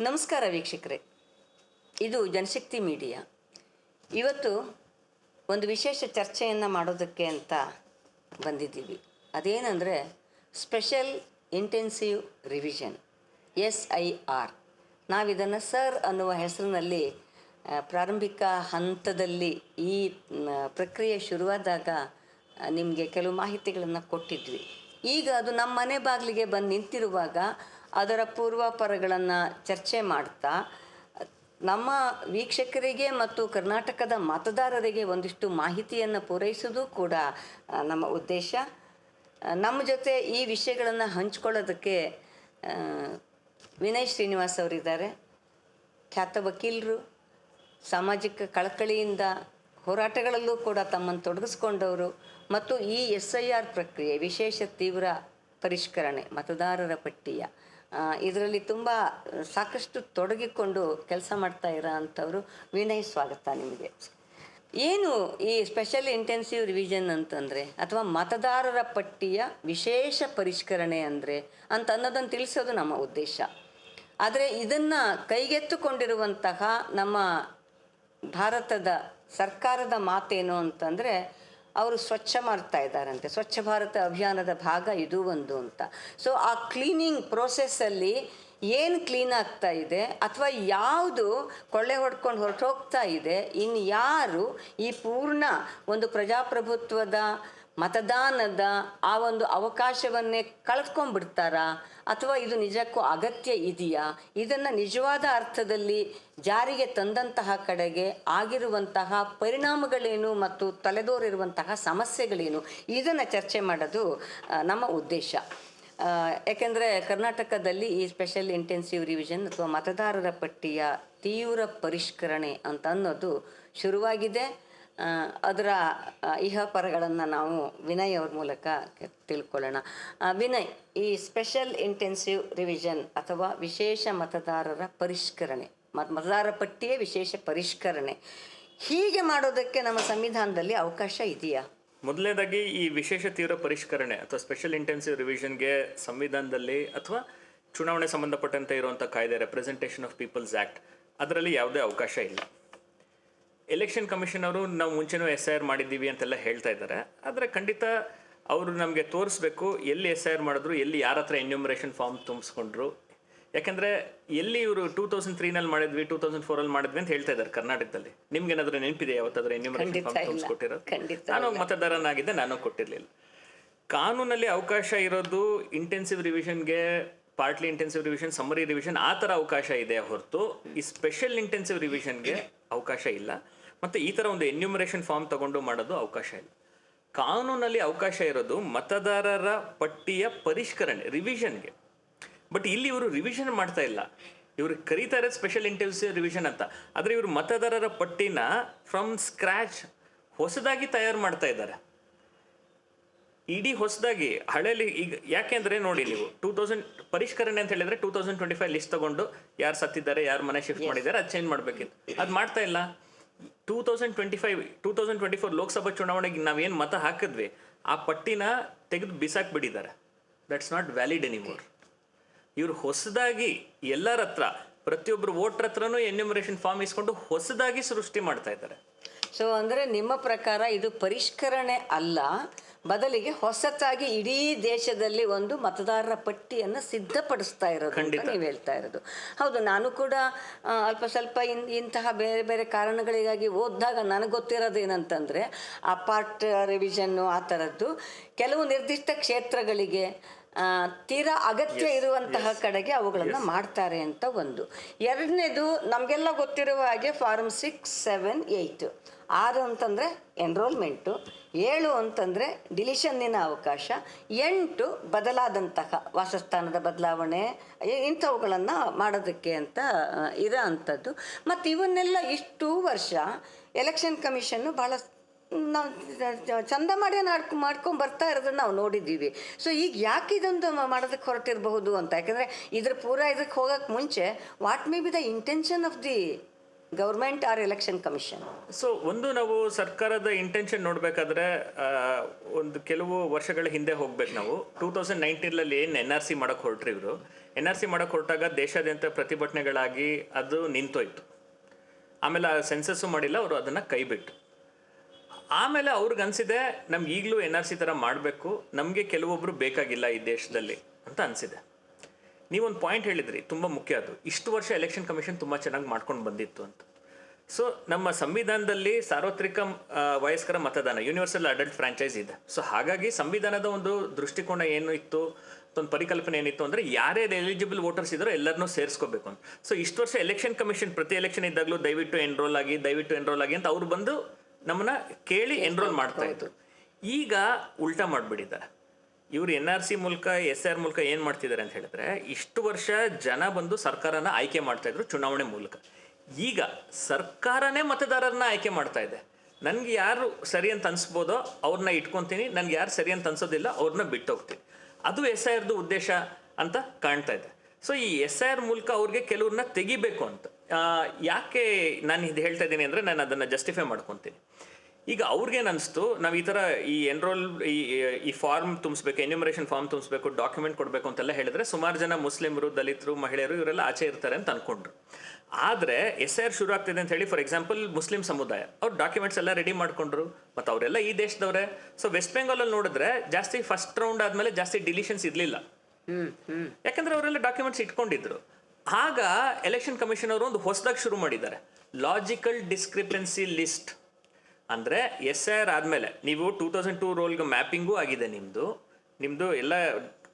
ನಮಸ್ಕಾರ ವೀಕ್ಷಕರೇ, ಇದು ಜನಶಕ್ತಿ ಮೀಡಿಯಾ. ಇವತ್ತು ಒಂದು ವಿಶೇಷ ಚರ್ಚೆಯನ್ನು ಮಾಡೋದಕ್ಕೆ ಅಂತ ಬಂದಿದ್ದೀವಿ. ಅದೇನೆಂದರೆ ಸ್ಪೆಷಲ್ ಇಂಟೆನ್ಸಿವ್ ರಿವಿಷನ್ SIR. ನಾವಿದನ್ನು ಸರ್ ಅನ್ನುವ ಹೆಸರಿನಲ್ಲಿ ಪ್ರಾರಂಭಿಕ ಹಂತದಲ್ಲಿ ಈ ಪ್ರಕ್ರಿಯೆ ಶುರುವಾದಾಗ ನಿಮಗೆ ಕೆಲವು ಮಾಹಿತಿಗಳನ್ನು ಕೊಟ್ಟಿದ್ವಿ. ಈಗ ಅದು ನಮ್ಮ ಮನೆ ಬಾಗಿಲಿಗೆ ಬಂದು ನಿಂತಿರುವಾಗ ಅದರ ಪೂರ್ವಾಪರಗಳನ್ನು ಚರ್ಚೆ ಮಾಡ್ತಾ ನಮ್ಮ ವೀಕ್ಷಕರಿಗೆ ಮತ್ತು ಕರ್ನಾಟಕದ ಮತದಾರರಿಗೆ ಒಂದಿಷ್ಟು ಮಾಹಿತಿಯನ್ನು ಪೂರೈಸೋದು ಕೂಡ ನಮ್ಮ ಉದ್ದೇಶ. ನಮ್ಮ ಜೊತೆ ಈ ವಿಷಯಗಳನ್ನು ಹಂಚ್ಕೊಳ್ಳೋದಕ್ಕೆ ವಿನಯ್ ಶ್ರೀನಿವಾಸ್ ಅವರಿದ್ದಾರೆ. ಖ್ಯಾತ ವಕೀಲರು, ಸಾಮಾಜಿಕ ಕಳಕಳಿಯಿಂದ ಹೋರಾಟಗಳಲ್ಲೂ ಕೂಡ ತಮ್ಮನ್ನು ತೊಡಗಿಸ್ಕೊಂಡವರು ಮತ್ತು ಈ SIR ಪ್ರಕ್ರಿಯೆ ವಿಶೇಷ ತೀವ್ರ ಪರಿಷ್ಕರಣೆ ಮತದಾರರ ಪಟ್ಟಿಯ ಇದರಲ್ಲಿ ತುಂಬ ಸಾಕಷ್ಟು ತೊಡಗಿಕೊಂಡು ಕೆಲಸ ಮಾಡ್ತಾ ಇರೋ ಅಂಥವರು. ವಿನಯ್, ಸ್ವಾಗತ ನಿಮಗೆ. ಏನು ಈ ಸ್ಪೆಷಲ್ ಇಂಟೆನ್ಸಿವ್ ರಿವಿಷನ್ ಅಂತಂದರೆ ಅಥವಾ ಮತದಾರರ ಪಟ್ಟಿಯ ವಿಶೇಷ ಪರಿಷ್ಕರಣೆ ಅಂದರೆ ಅಂತ ಅನ್ನೋದನ್ನು ತಿಳಿಸೋದು ನಮ್ಮ ಉದ್ದೇಶ. ಆದರೆ ಇದನ್ನು ಕೈಗೆತ್ತಿಕೊಂಡಿರುವಂತಹ ನಮ್ಮ ಭಾರತದ ಸರ್ಕಾರದ ಮಾತೇನು ಅಂತಂದರೆ ಅವರು ಸ್ವಚ್ಛ ಮಾಡ್ತಾ ಇದ್ದಾರಂತೆ. ಸ್ವಚ್ಛ ಭಾರತ ಅಭಿಯಾನದ ಭಾಗ ಇದು ಒಂದು ಅಂತ. ಸೊ ಆ ಕ್ಲೀನಿಂಗ್ ಪ್ರೋಸೆಸ್ಸಲ್ಲಿ ಏನು ಕ್ಲೀನ್ ಆಗ್ತಾ ಇದೆ ಅಥವಾ ಯಾವುದು ಕೊಳ್ಳೆ ಹೊಡ್ಕೊಂಡು ಹೊರಟೋಗ್ತಾ ಇದೆ, ಇನ್ನು ಯಾರು ಈ ಪೂರ್ಣ ಒಂದು ಪ್ರಜಾಪ್ರಭುತ್ವದ ಮತದಾನದ ಆ ಒಂದು ಅವಕಾಶವನ್ನೇ ಕಳೆದುಕೊಂಡ್ಬಿಡ್ತಾರಾ ಅಥವಾ ಇದು ನಿಜಕ್ಕೂ ಅಗತ್ಯ ಇದೆಯಾ, ಇದನ್ನು ನಿಜವಾದ ಅರ್ಥದಲ್ಲಿ ಜಾರಿಗೆ ತಂದಂತಹ ಕಡೆಗೆ ಆಗಿರುವಂತಹ ಪರಿಣಾಮಗಳೇನು ಮತ್ತು ತಲೆದೋರಿರುವಂತಹ ಸಮಸ್ಯೆಗಳೇನು, ಇದನ್ನು ಚರ್ಚೆ ಮಾಡೋದು ನಮ್ಮ ಉದ್ದೇಶ. ಏಕೆಂದರೆ ಕರ್ನಾಟಕದಲ್ಲಿ ಈ ಸ್ಪೆಷಲ್ ಇಂಟೆನ್ಸಿವ್ ರಿವಿಷನ್ ಅಥವಾ ಮತದಾರರ ಪಟ್ಟಿಯ ತೀವ್ರ ಪರಿಷ್ಕರಣೆ ಅಂತ ಅನ್ನೋದು ಶುರುವಾಗಿದೆ. ಅದರ ಇಹಪರಗಳನ್ನು ನಾವು ವಿನಯ್ ಅವ್ರ ಮೂಲಕ ತಿಳ್ಕೊಳ್ಳೋಣ. ವಿನಯ್, ಈ ಸ್ಪೆಷಲ್ ಇಂಟೆನ್ಸಿವ್ ರಿವಿಷನ್ ಅಥವಾ ವಿಶೇಷ ಮತದಾರರ ಪರಿಷ್ಕರಣೆ, ಮತದಾರರ ಪಟ್ಟಿಯ ವಿಶೇಷ ಪರಿಷ್ಕರಣೆ ಹೀಗೆ ಮಾಡೋದಕ್ಕೆ ನಮ್ಮ ಸಂವಿಧಾನದಲ್ಲಿ ಅವಕಾಶ ಇದೆಯಾ? ಮೊದಲನೇದಾಗಿ ಈ ವಿಶೇಷ ತೀವ್ರ ಪರಿಷ್ಕರಣೆ ಅಥವಾ ಸ್ಪೆಷಲ್ ಇಂಟೆನ್ಸಿವ್ ರಿವಿಷನ್ಗೆ ಸಂವಿಧಾನದಲ್ಲಿ ಅಥವಾ ಚುನಾವಣೆ ಸಂಬಂಧಪಟ್ಟಂತೆ ಇರುವಂಥ ಕಾಯ್ದೆ ರೆಪ್ರೆಸೆಂಟೇಷನ್ ಆಫ್ ಪೀಪಲ್ಸ್ ಆ್ಯಕ್ಟ್ ಅದರಲ್ಲಿ ಯಾವುದೇ ಅವಕಾಶ ಇಲ್ಲ. ಎಲೆಕ್ಷನ್ ಕಮಿಷನ್ ಅವರು ನಾವು ಮುಂಚೆನೂ SIR ಮಾಡಿದ್ದೀವಿ ಅಂತೆಲ್ಲ ಹೇಳ್ತಾ ಇದ್ದಾರೆ. ಆದರೆ ಖಂಡಿತ ಅವರು ನಮಗೆ ತೋರಿಸ್ಬೇಕು ಎಲ್ಲಿ SIR ಮಾಡಿದ್ರು, ಎಲ್ಲಿ ಯಾರ ಹತ್ರ ಎನ್ಯೂಮರೇಷನ್ ಫಾರ್ಮ್ ತುಂಬಿಸ್ಕೊಂಡ್ರು. ಯಾಕೆಂದರೆ ಎಲ್ಲಿ ಇವರು 2003ನಲ್ಲಿ ಮಾಡಿದ್ವಿ 2004ಅಲ್ಲಿ ಮಾಡಿದ್ವಿ ಅಂತ ಹೇಳ್ತಾ ಇದ್ದಾರೆ ಕರ್ನಾಟಕದಲ್ಲಿ. ನಿಮ್ಗೆ ಏನಾದರೂ ನೆನಪಿದೆ ಯಾವತ್ತಾದ್ರೂ ಎನ್ಯೂಮರೇಷನ್ ಫಾರ್ಮ್ ತುಂಬಿಸ್ಕೊಟ್ಟಿರೋದು? ನಾನು ಮತದಾರನಾಗಿದ್ದೆ, ನಾನು ಕೊಟ್ಟಿರಲಿಲ್ಲ. ಕಾನೂನಲ್ಲಿ ಅವಕಾಶ ಇರೋದು ಇಂಟೆನ್ಸಿವ್ ರಿವಿಷನ್ಗೆ, partly intensive revision, summary revision ಆ ಥರ ಅವಕಾಶ ಇದೆ ಹೊರತು ಈ ಸ್ಪೆಷಲ್ ಇಂಟೆನ್ಸಿವ್ ರಿವಿಷನ್ಗೆ ಅವಕಾಶ ಇಲ್ಲ. ಮತ್ತು ಈ ಥರ ಒಂದು ಎನ್ಯೂಮರೇಷನ್ ಫಾರ್ಮ್ ತಗೊಂಡು ಮಾಡೋದು ಅವಕಾಶ ಇಲ್ಲ. ಕಾನೂನಲ್ಲಿ ಅವಕಾಶ ಇರೋದು ಮತದಾರರ ಪಟ್ಟಿಯ ಪರಿಷ್ಕರಣೆ, ರಿವಿಷನ್ಗೆ. ಬಟ್ ಇಲ್ಲಿ ಇವರು ರಿವಿಷನ್ ಮಾಡ್ತಾ ಇಲ್ಲ, ಇವರು ಕರೀತಾ ಇರೋದು ಸ್ಪೆಷಲ್ ಇಂಟೆನ್ಸಿವ್ ರಿವಿಷನ್ ಅಂತ. ಆದರೆ ಇವರು ಮತದಾರರ ಪಟ್ಟಿನ ಫ್ರಮ್ ಸ್ಕ್ರ್ಯಾಚ್ ಹೊಸದಾಗಿ ತಯಾರು ಮಾಡ್ತಾ ಇದ್ದಾರೆ. ಇಡೀ ಹೊಸದಾಗಿ ಹಳೆಯಲ್ಲಿ ಈಗ ಯಾಕೆಂದರೆ ನೋಡಿ, ನೀವು 2000 ಪರಿಷ್ಕರಣೆ ಅಂತ ಹೇಳಿದರೆ 2025 ಲಿಸ್ಟ್ ತಗೊಂಡು ಯಾರು ಸತ್ತಿದ್ದಾರೆ, ಯಾರು ಮನೆ ಶಿಫ್ಟ್ ಮಾಡಿದ್ದಾರೆ ಅದು ಚೇಂಜ್ ಮಾಡಬೇಕಿತ್ತು. ಅದು ಮಾಡ್ತಾ ಇಲ್ಲ. 2024 ಲೋಕಸಭಾ ಚುನಾವಣೆಗೆ ನಾವೇನು ಮತ ಹಾಕಿದ್ವಿ ಆ ಪಟ್ಟಿನ ತೆಗೆದು ಬಿಸಾಕ್ಬಿಟ್ಟಿದ್ದಾರೆ. That's not valid anymore. ಇವರು ಹೊಸದಾಗಿ ಎಲ್ಲರ ಹತ್ರ, ಪ್ರತಿಯೊಬ್ಬರು ವೋಟ್ರ್ ಹತ್ರನೂ ಎನ್ಯೂಮರೇಷನ್ ಫಾರ್ಮ್ ಇಸ್ಕೊಂಡು ಹೊಸದಾಗಿ ಸೃಷ್ಟಿ ಮಾಡ್ತಾ ಇದ್ದಾರೆ. ಸೊ ಅಂದರೆ ನಿಮ್ಮ ಪ್ರಕಾರ ಇದು ಪರಿಷ್ಕರಣೆ ಅಲ್ಲ, ಬದಲಿಗೆ ಹೊಸತಾಗಿ ಇಡೀ ದೇಶದಲ್ಲಿ ಒಂದು ಮತದಾರರ ಪಟ್ಟಿಯನ್ನು ಸಿದ್ಧಪಡಿಸ್ತಾ ಇರೋದು ಅಂತ ನೀವು ಹೇಳ್ತಾ ಇರೋದು. ಹೌದು, ನಾನು ಕೂಡ ಅಲ್ಪ ಸ್ವಲ್ಪ ಇಂತಹ ಬೇರೆ ಬೇರೆ ಕಾರಣಗಳಿಗಾಗಿ ಓದಿದಾಗ ನನಗೆ ಗೊತ್ತಿರೋದೇನಂತಂದರೆ ಆ ಪಾರ್ಟ್ ರಿವಿಷನ್ನು ಆ ಥರದ್ದು ಕೆಲವು ನಿರ್ದಿಷ್ಟ ಕ್ಷೇತ್ರಗಳಿಗೆ ತೀರಾ ಅಗತ್ಯ ಇರುವಂತಹ ಕಡೆಗೆ ಅವುಗಳನ್ನು ಮಾಡ್ತಾರೆ ಅಂತ ಒಂದು. ಎರಡನೇದು ನಮಗೆಲ್ಲ ಗೊತ್ತಿರುವ ಹಾಗೆ ಫಾರಮ್ 6, 7, 8. 6 ಅಂತಂದರೆ ಎನ್ರೋಲ್ಮೆಂಟು, 7 ಅಂತಂದರೆ ಡಿಲಿಷನ್ನಿನ ಅವಕಾಶ, 8 ಬದಲಾದಂತಹ ವಾಸಸ್ಥಾನದ ಬದಲಾವಣೆ ಇಂಥವುಗಳನ್ನು ಮಾಡೋದಕ್ಕೆ ಅಂತ ಇರೋ ಅಂಥದ್ದು. ಮತ್ತು ಇವನ್ನೆಲ್ಲ ಇಷ್ಟು ವರ್ಷ ಎಲೆಕ್ಷನ್ ಕಮಿಷನ್ನು ಭಾಳ ಚಂದ ಮಾಡಿ ಮಾಡ್ಕೊಂಡು ಬರ್ತಾ ಇರೋದನ್ನು ನಾವು ನೋಡಿದ್ದೀವಿ. ಸೊ ಈಗ ಯಾಕೆ ಇದೊಂದು ಮಾಡೋದಕ್ಕೆ ಹೊರಟಿರಬಹುದು ಅಂತ. ಯಾಕೆಂದರೆ ಇದ್ರ ಇದಕ್ಕೆ ಹೋಗೋಕ್ಕೆ ಮುಂಚೆ what may be the intention of the government or election commission? So ಒಂದು ನಾವು ಸರ್ಕಾರದ ಇಂಟೆನ್ಷನ್ ನೋಡಬೇಕಾದ್ರೆ ಒಂದು ಕೆಲವು ವರ್ಷಗಳ ಹಿಂದೆ ಹೋಗ್ಬೇಕು ನಾವು. 2019 ಏನು NRC ಮಾಡೋಕ್ಕೆ ಹೊರಟ್ರಿ ಇವರು. NRC ಮಾಡೋಕೆ ಹೊರಟಾಗ ದೇಶಾದ್ಯಂತ ಪ್ರತಿಭಟನೆಗಳಾಗಿ ಅದು ನಿಂತೋಯ್ತು. ಆಮೇಲೆ ಆ ಸೆನ್ಸಸ್ಸು ಮಾಡಿಲ್ಲ, ಅವರು ಅದನ್ನು ಕೈಬಿಟ್ಟು. ಆಮೇಲೆ ಅವ್ರಿಗೆ ಅನಿಸಿದೆ ನಮ್ಗೆ ಈಗಲೂ NRC ಥರ ಮಾಡಬೇಕು, ನಮಗೆ ಕೆಲವೊಬ್ಬರು ಬೇಕಾಗಿಲ್ಲ ಈ ದೇಶದಲ್ಲಿ ಅಂತ ಅನಿಸಿದೆ. ನೀವೊಂದು ಪಾಯಿಂಟ್ ಹೇಳಿದ್ರಿ, ತುಂಬ ಮುಖ್ಯ ಅದು. ಇಷ್ಟು ವರ್ಷ ಎಲೆಕ್ಷನ್ ಕಮಿಷನ್ ತುಂಬ ಚೆನ್ನಾಗಿ ಮಾಡ್ಕೊಂಡು ಬಂದಿತ್ತು ಅಂತ. ಸೊ ನಮ್ಮ ಸಂವಿಧಾನದಲ್ಲಿ ಸಾರ್ವತ್ರಿಕ ವಯಸ್ಕರ ಮತದಾನ, ಯೂನಿವರ್ಸಲ್ ಅಡಲ್ಟ್ ಫ್ರಾಂಚೈಸ್ ಇದೆ. ಸೊ ಹಾಗಾಗಿ ಸಂವಿಧಾನದ ಒಂದು ದೃಷ್ಟಿಕೋನ ಏನು ಇತ್ತು, ಒಂದು ಪರಿಕಲ್ಪನೆ ಏನಿತ್ತು ಅಂದರೆ ಯಾರ್ಯಾರು ಎಲಿಜಿಬಲ್ ವೋಟರ್ಸ್ ಇದ್ದಾರೋ ಎಲ್ಲರನ್ನೂ ಸೇರಿಸ್ಕೋಬೇಕು ಅಂತ. ಸೊ ಇಷ್ಟು ವರ್ಷ ಎಲೆಕ್ಷನ್ ಕಮಿಷನ್ ಪ್ರತಿ ಎಲೆಕ್ಷನ್ ಇದ್ದಾಗಲೂ ದಯವಿಟ್ಟು ಎನ್ರೋಲ್ ಆಗಿ ಅಂತ ಅವ್ರು ಬಂದು ನಮ್ಮನ್ನ ಕೇಳಿ ಎನ್ರೋಲ್ ಮಾಡ್ತಾ ಇದ್ರು. ಈಗ ಉಲ್ಟಾ ಮಾಡಿಬಿಟ್ಟಿದ್ದಾರೆ. ಇವರು NRC ಮೂಲಕ SIR ಮೂಲಕ ಏನು ಮಾಡ್ತಿದ್ದಾರೆ ಅಂತ ಹೇಳಿದ್ರೆ, ಇಷ್ಟು ವರ್ಷ ಜನ ಬಂದು ಸರ್ಕಾರನ ಆಯ್ಕೆ ಮಾಡ್ತಾ ಇದ್ರು ಚುನಾವಣೆ ಮೂಲಕ. ಈಗ ಸರ್ಕಾರನೇ ಮತದಾರರನ್ನ ಆಯ್ಕೆ ಮಾಡ್ತಾ ಇದೆ. ನನಗೆ ಯಾರು ಸರಿ ಅಂತ ಅನ್ಸ್ಬೋದೋ ಅವ್ರನ್ನ ಇಟ್ಕೊತೀನಿ, ನನಗೆ ಯಾರು ಸರಿ ಅಂತ ಅನ್ಸೋದಿಲ್ಲ ಅವ್ರನ್ನ ಬಿಟ್ಟು ಹೋಗ್ತೀನಿ. ಅದು SIRದು ಉದ್ದೇಶ ಅಂತ ಕಾಣ್ತಾ ಇದೆ. ಸೊ ಈ SIR ಮೂಲಕ ಅವ್ರಿಗೆ ಕೆಲವ್ರನ್ನ ತೆಗಿಬೇಕು ಅಂತ. ಯಾಕೆ ನಾನು ಇದು ಹೇಳ್ತಾ ಇದ್ದೀನಿ ಅಂದರೆ, ನಾನು ಅದನ್ನು ಜಸ್ಟಿಫೈ ಮಾಡ್ಕೊತೀನಿ. ಈಗ ಅವ್ರಿಗೇನು ಅನಿಸ್ತು, ನಾವು ಈ ಥರ ಈ ಫಾರ್ಮ್ ತುಂಬಿಸ್ಬೇಕು, ಎನ್ಯುಮರೇಷನ್ ಫಾರ್ಮ್ ತುಂಬಿಸ್ಬೇಕು, ಡಾಕ್ಯುಮೆಂಟ್ ಕೊಡಬೇಕು ಅಂತೆಲ್ಲ ಹೇಳಿದ್ರೆ ಸುಮಾರು ಜನ ಮುಸ್ಲಿಮರು, ದಲಿತರು, ಮಹಿಳೆಯರು ಇವರೆಲ್ಲ ಆಚೆ ಇರ್ತಾರೆ ಅಂತ ಅಂದ್ಕೊಂಡ್ರು. ಆದರೆ SIR ಶುರು ಆಗ್ತಿದೆ ಅಂತ ಹೇಳಿ, ಫಾರ್ ಎಕ್ಸಾಂಪಲ್ ಮುಸ್ಲಿಂ ಸಮುದಾಯ ಅವ್ರು ಡಾಕ್ಯುಮೆಂಟ್ಸ್ ಎಲ್ಲ ರೆಡಿ ಮಾಡ್ಕೊಂಡ್ರು, ಮತ್ತು ಅವರೆಲ್ಲ ಈ ದೇಶದವರೇ. ಸೊ ವೆಸ್ಟ್ ಬೆಂಗಾಲಲ್ಲಿ ನೋಡಿದ್ರೆ ಜಾಸ್ತಿ ಫಸ್ಟ್ ರೌಂಡ್ ಆದಮೇಲೆ ಜಾಸ್ತಿ ಡಿಲಿಷನ್ಸ್ ಇರಲಿಲ್ಲ, ಯಾಕಂದರೆ ಅವರೆಲ್ಲ ಡಾಕ್ಯುಮೆಂಟ್ಸ್ ಇಟ್ಕೊಂಡಿದ್ರು. ಆಗ ಎಲೆಕ್ಷನ್ ಕಮಿಷನ್ ಅವರು ಒಂದು ಹೊಸದಾಗಿ ಶುರು ಮಾಡಿದ್ದಾರೆ, ಲಾಜಿಕಲ್ ಡಿಸ್ಕ್ರಿಪೆನ್ಸಿ ಲಿಸ್ಟ್. ಅಂದರೆ SIR ಆದಮೇಲೆ ನೀವು 2002 ರೋಲ್ಗೆ ಮ್ಯಾಪಿಂಗೂ ಆಗಿದೆ, ನಿಮ್ಮದು ಎಲ್ಲ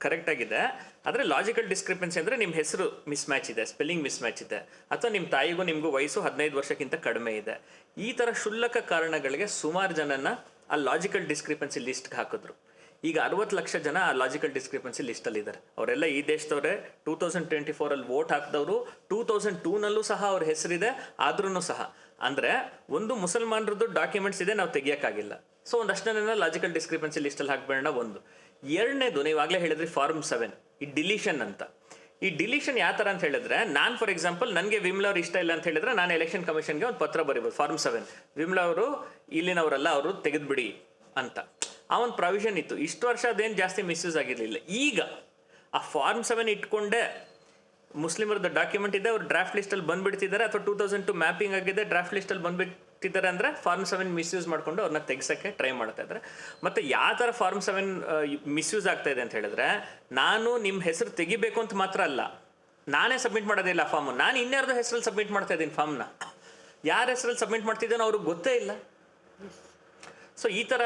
ಕರೆಕ್ಟ್ ಆಗಿದೆ. ಆದರೆ ಲಾಜಿಕಲ್ ಡಿಸ್ಕ್ರಿಪೆನ್ಸಿ ಅಂದರೆ ನಿಮ್ಮ ಹೆಸರು ಮಿಸ್ ಮ್ಯಾಚ್ ಇದೆ, ಸ್ಪೆಲ್ಲಿಂಗ್ ಮಿಸ್ ಮ್ಯಾಚ್ ಇದೆ, ಅಥವಾ ನಿಮ್ಮ ತಾಯಿಗೂ ನಿಮಗೂ ವಯಸ್ಸು 15 ವರ್ಷಕ್ಕಿಂತ ಕಡಿಮೆ ಇದೆ. ಈ ಥರ ಕ್ಷುಲ್ಲಕ ಕಾರಣಗಳಿಗೆ ಸುಮಾರು ಜನನ ಆ ಲಾಜಿಕಲ್ ಡಿಸ್ಕ್ರಿಪೆನ್ಸಿ ಲಿಸ್ಟ್ಗೆ ಹಾಕಿದ್ರು. ಈಗ 60 ಲಕ್ಷ ಜನ ಆ ಲಾಜಿಕಲ್ ಡಿಸ್ಕ್ರಿಪೆನ್ಸಿ ಲಿಸ್ಟಲ್ಲಿ ಇದ್ದಾರೆ. ಅವರೆಲ್ಲ ಈ ದೇಶದವರೇ. 2024 ವೋಟ್ ಹಾಕಿದವರು 2002ನಲ್ಲೂ ಸಹ ಅವ್ರ ಹೆಸರಿದೆ, ಆದ್ರೂ ಸಹ. ಅಂದರೆ ಒಂದು ಮುಸಲ್ಮಾನರದ್ದು ಡಾಕ್ಯುಮೆಂಟ್ಸ್ ಇದೆ, ನಾವು ತೆಗಿಯೋಕ್ಕಾಗಿಲ್ಲ. ಸೊ ಒಂದಷ್ಟು ಜನ ಲಾಜಿಕಲ್ ಡಿಸ್ಕ್ರಿಪೆನ್ಸಿ ಲಿಸ್ಟಲ್ಲಿ ಹಾಕ್ಬೇಡ. ಒಂದು ಎರಡನೇದು, ನೀವು ಆಗಲೇ ಹೇಳಿದ್ರಿ ಫಾರ್ಮ್ 7, ಈ ಡಿಲೀಷನ್ ಅಂತ. ಈ ಡಿಲೀಷನ್ ಯಾವ ಥರ ಅಂತ ಹೇಳಿದ್ರೆ, ನಾನು ಫಾರ್ ಎಕ್ಸಾಂಪಲ್ ನನಗೆ ವಿಮ್ಲಾ ಅವ್ರು ಇಷ್ಟ ಇಲ್ಲ ಅಂತ ಹೇಳಿದ್ರೆ ನಾನು ಎಲೆಕ್ಷನ್ ಕಮಿಷನ್ಗೆ ಒಂದು ಪತ್ರ ಬರೀಬೋದು, ಫಾರ್ಮ್ 7, ವಿಮ್ಲಾ ಅವರು ಇಲ್ಲಿನವರಲ್ಲ, ಅವರು ತೆಗೆದುಬಿಡಿ ಅಂತ. ಆ ಒಂದು ಪ್ರಾವಿಷನ್ ಇತ್ತು. ಇಷ್ಟು ವರ್ಷ ಅದೇನು ಜಾಸ್ತಿ ಮಿಸ್ಯೂಸ್ ಆಗಿರಲಿಲ್ಲ. ಈಗ ಆ ಫಾರ್ಮ್ 7 ಇಟ್ಕೊಂಡೆ ಮುಸ್ಲಿಮರದ್ದು ಡಾಕ್ಯುಮೆಂಟ್ ಇದೆ, ಅವ್ರು ಡ್ರಾಫ್ಟ್ ಲಿಸ್ಟಲ್ಲಿ ಬಂದುಬಿಡ್ತಿದ್ದಾರೆ, ಅಥವಾ 2002 ಮ್ಯಾಪಿಂಗ್ ಆಗಿದೆ ಡ್ರಾಫ್ಟ್ ಲಿಸ್ಟಲ್ಲಿ ಬಂದುಬಿಟ್ಟಿದ್ದಾರೆ ಅಂದರೆ ಫಾರ್ಮ್ 7 ಮಿಸ್ಯೂಸ್ ಮಾಡಿಕೊಂಡು ಅವ್ರನ್ನ ತೆಗ್ಸೋಕ್ಕೆ ಟ್ರೈ ಮಾಡ್ತಾ ಇದ್ದಾರೆ. ಮತ್ತು ಯಾವ ಥರ ಫಾರ್ಮ್ 7 ಮಿಸ್ಯೂಸ್ ಆಗ್ತಾ ಇದೆ ಅಂತ ಹೇಳಿದ್ರೆ, ನಾನು ನಿಮ್ಮ ಹೆಸರು ತೆಗಿಬೇಕು ಅಂತ ಮಾತ್ರ ಅಲ್ಲ, ನಾನೇ ಸಬ್ಮಿಟ್ ಮಾಡೋದಿಲ್ಲ ಫಾರ್ಮು, ನಾನು ಇನ್ಯಾರ್ದು ಹೆಸರಲ್ಲಿ ಸಬ್ಮಿಟ್ ಮಾಡ್ತಾ ಇದ್ದೀನಿ ಫಾರ್ಮ್ನ. ಯಾರ ಹೆಸರಲ್ಲಿ ಸಬ್ಮಿಟ್ ಮಾಡ್ತಿದ್ದೇನೋ ಅವ್ರಿಗೆ ಗೊತ್ತೇ ಇಲ್ಲ. ಸೊ ಈ ಥರ,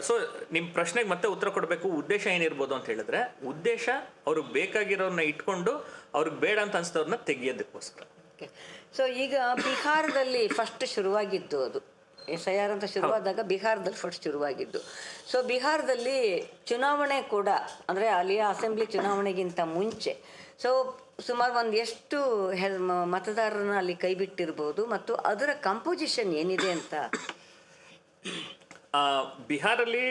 ಸೊ ನಿಮ್ಮ ಪ್ರಶ್ನೆಗೆ ಮತ್ತೆ ಉತ್ತರ ಕೊಡಬೇಕು. ಉದ್ದೇಶ ಏನಿರ್ಬೋದು ಅಂತ ಹೇಳಿದ್ರೆ, ಉದ್ದೇಶ ಅವ್ರಿಗೆ ಬೇಕಾಗಿರೋರನ್ನ ಇಟ್ಕೊಂಡು ಅವ್ರಿಗೆ ಬೇಡ ಅಂತ ಅನ್ಸಿದವ್ರನ್ನ ತೆಗಿಯೋದಕ್ಕೋಸ್ಕರ. ಸೊ ಈಗ ಬಿಹಾರದಲ್ಲಿ ಫಸ್ಟ್ ಶುರುವಾಗಿದ್ದು ಅದು SIR ಅಂತ ಶುರುವಾದಾಗ ಬಿಹಾರದಲ್ಲಿ ಫಸ್ಟ್ ಶುರುವಾಗಿದ್ದು. ಸೊ ಬಿಹಾರದಲ್ಲಿ ಚುನಾವಣೆ ಕೂಡ, ಅಂದರೆ ಅಲ್ಲಿಯ ಅಸೆಂಬ್ಲಿ ಚುನಾವಣೆಗಿಂತ ಮುಂಚೆ ಸೊ ಸುಮಾರು ಎಷ್ಟು ಮತದಾರರನ್ನ ಅಲ್ಲಿ ಕೈಬಿಟ್ಟಿರ್ಬೋದು, ಮತ್ತು ಅದರ ಕಂಪೋಸಿಷನ್ ಏನಿದೆ ಅಂತ. ಬಿಹಾರಲ್ಲಿ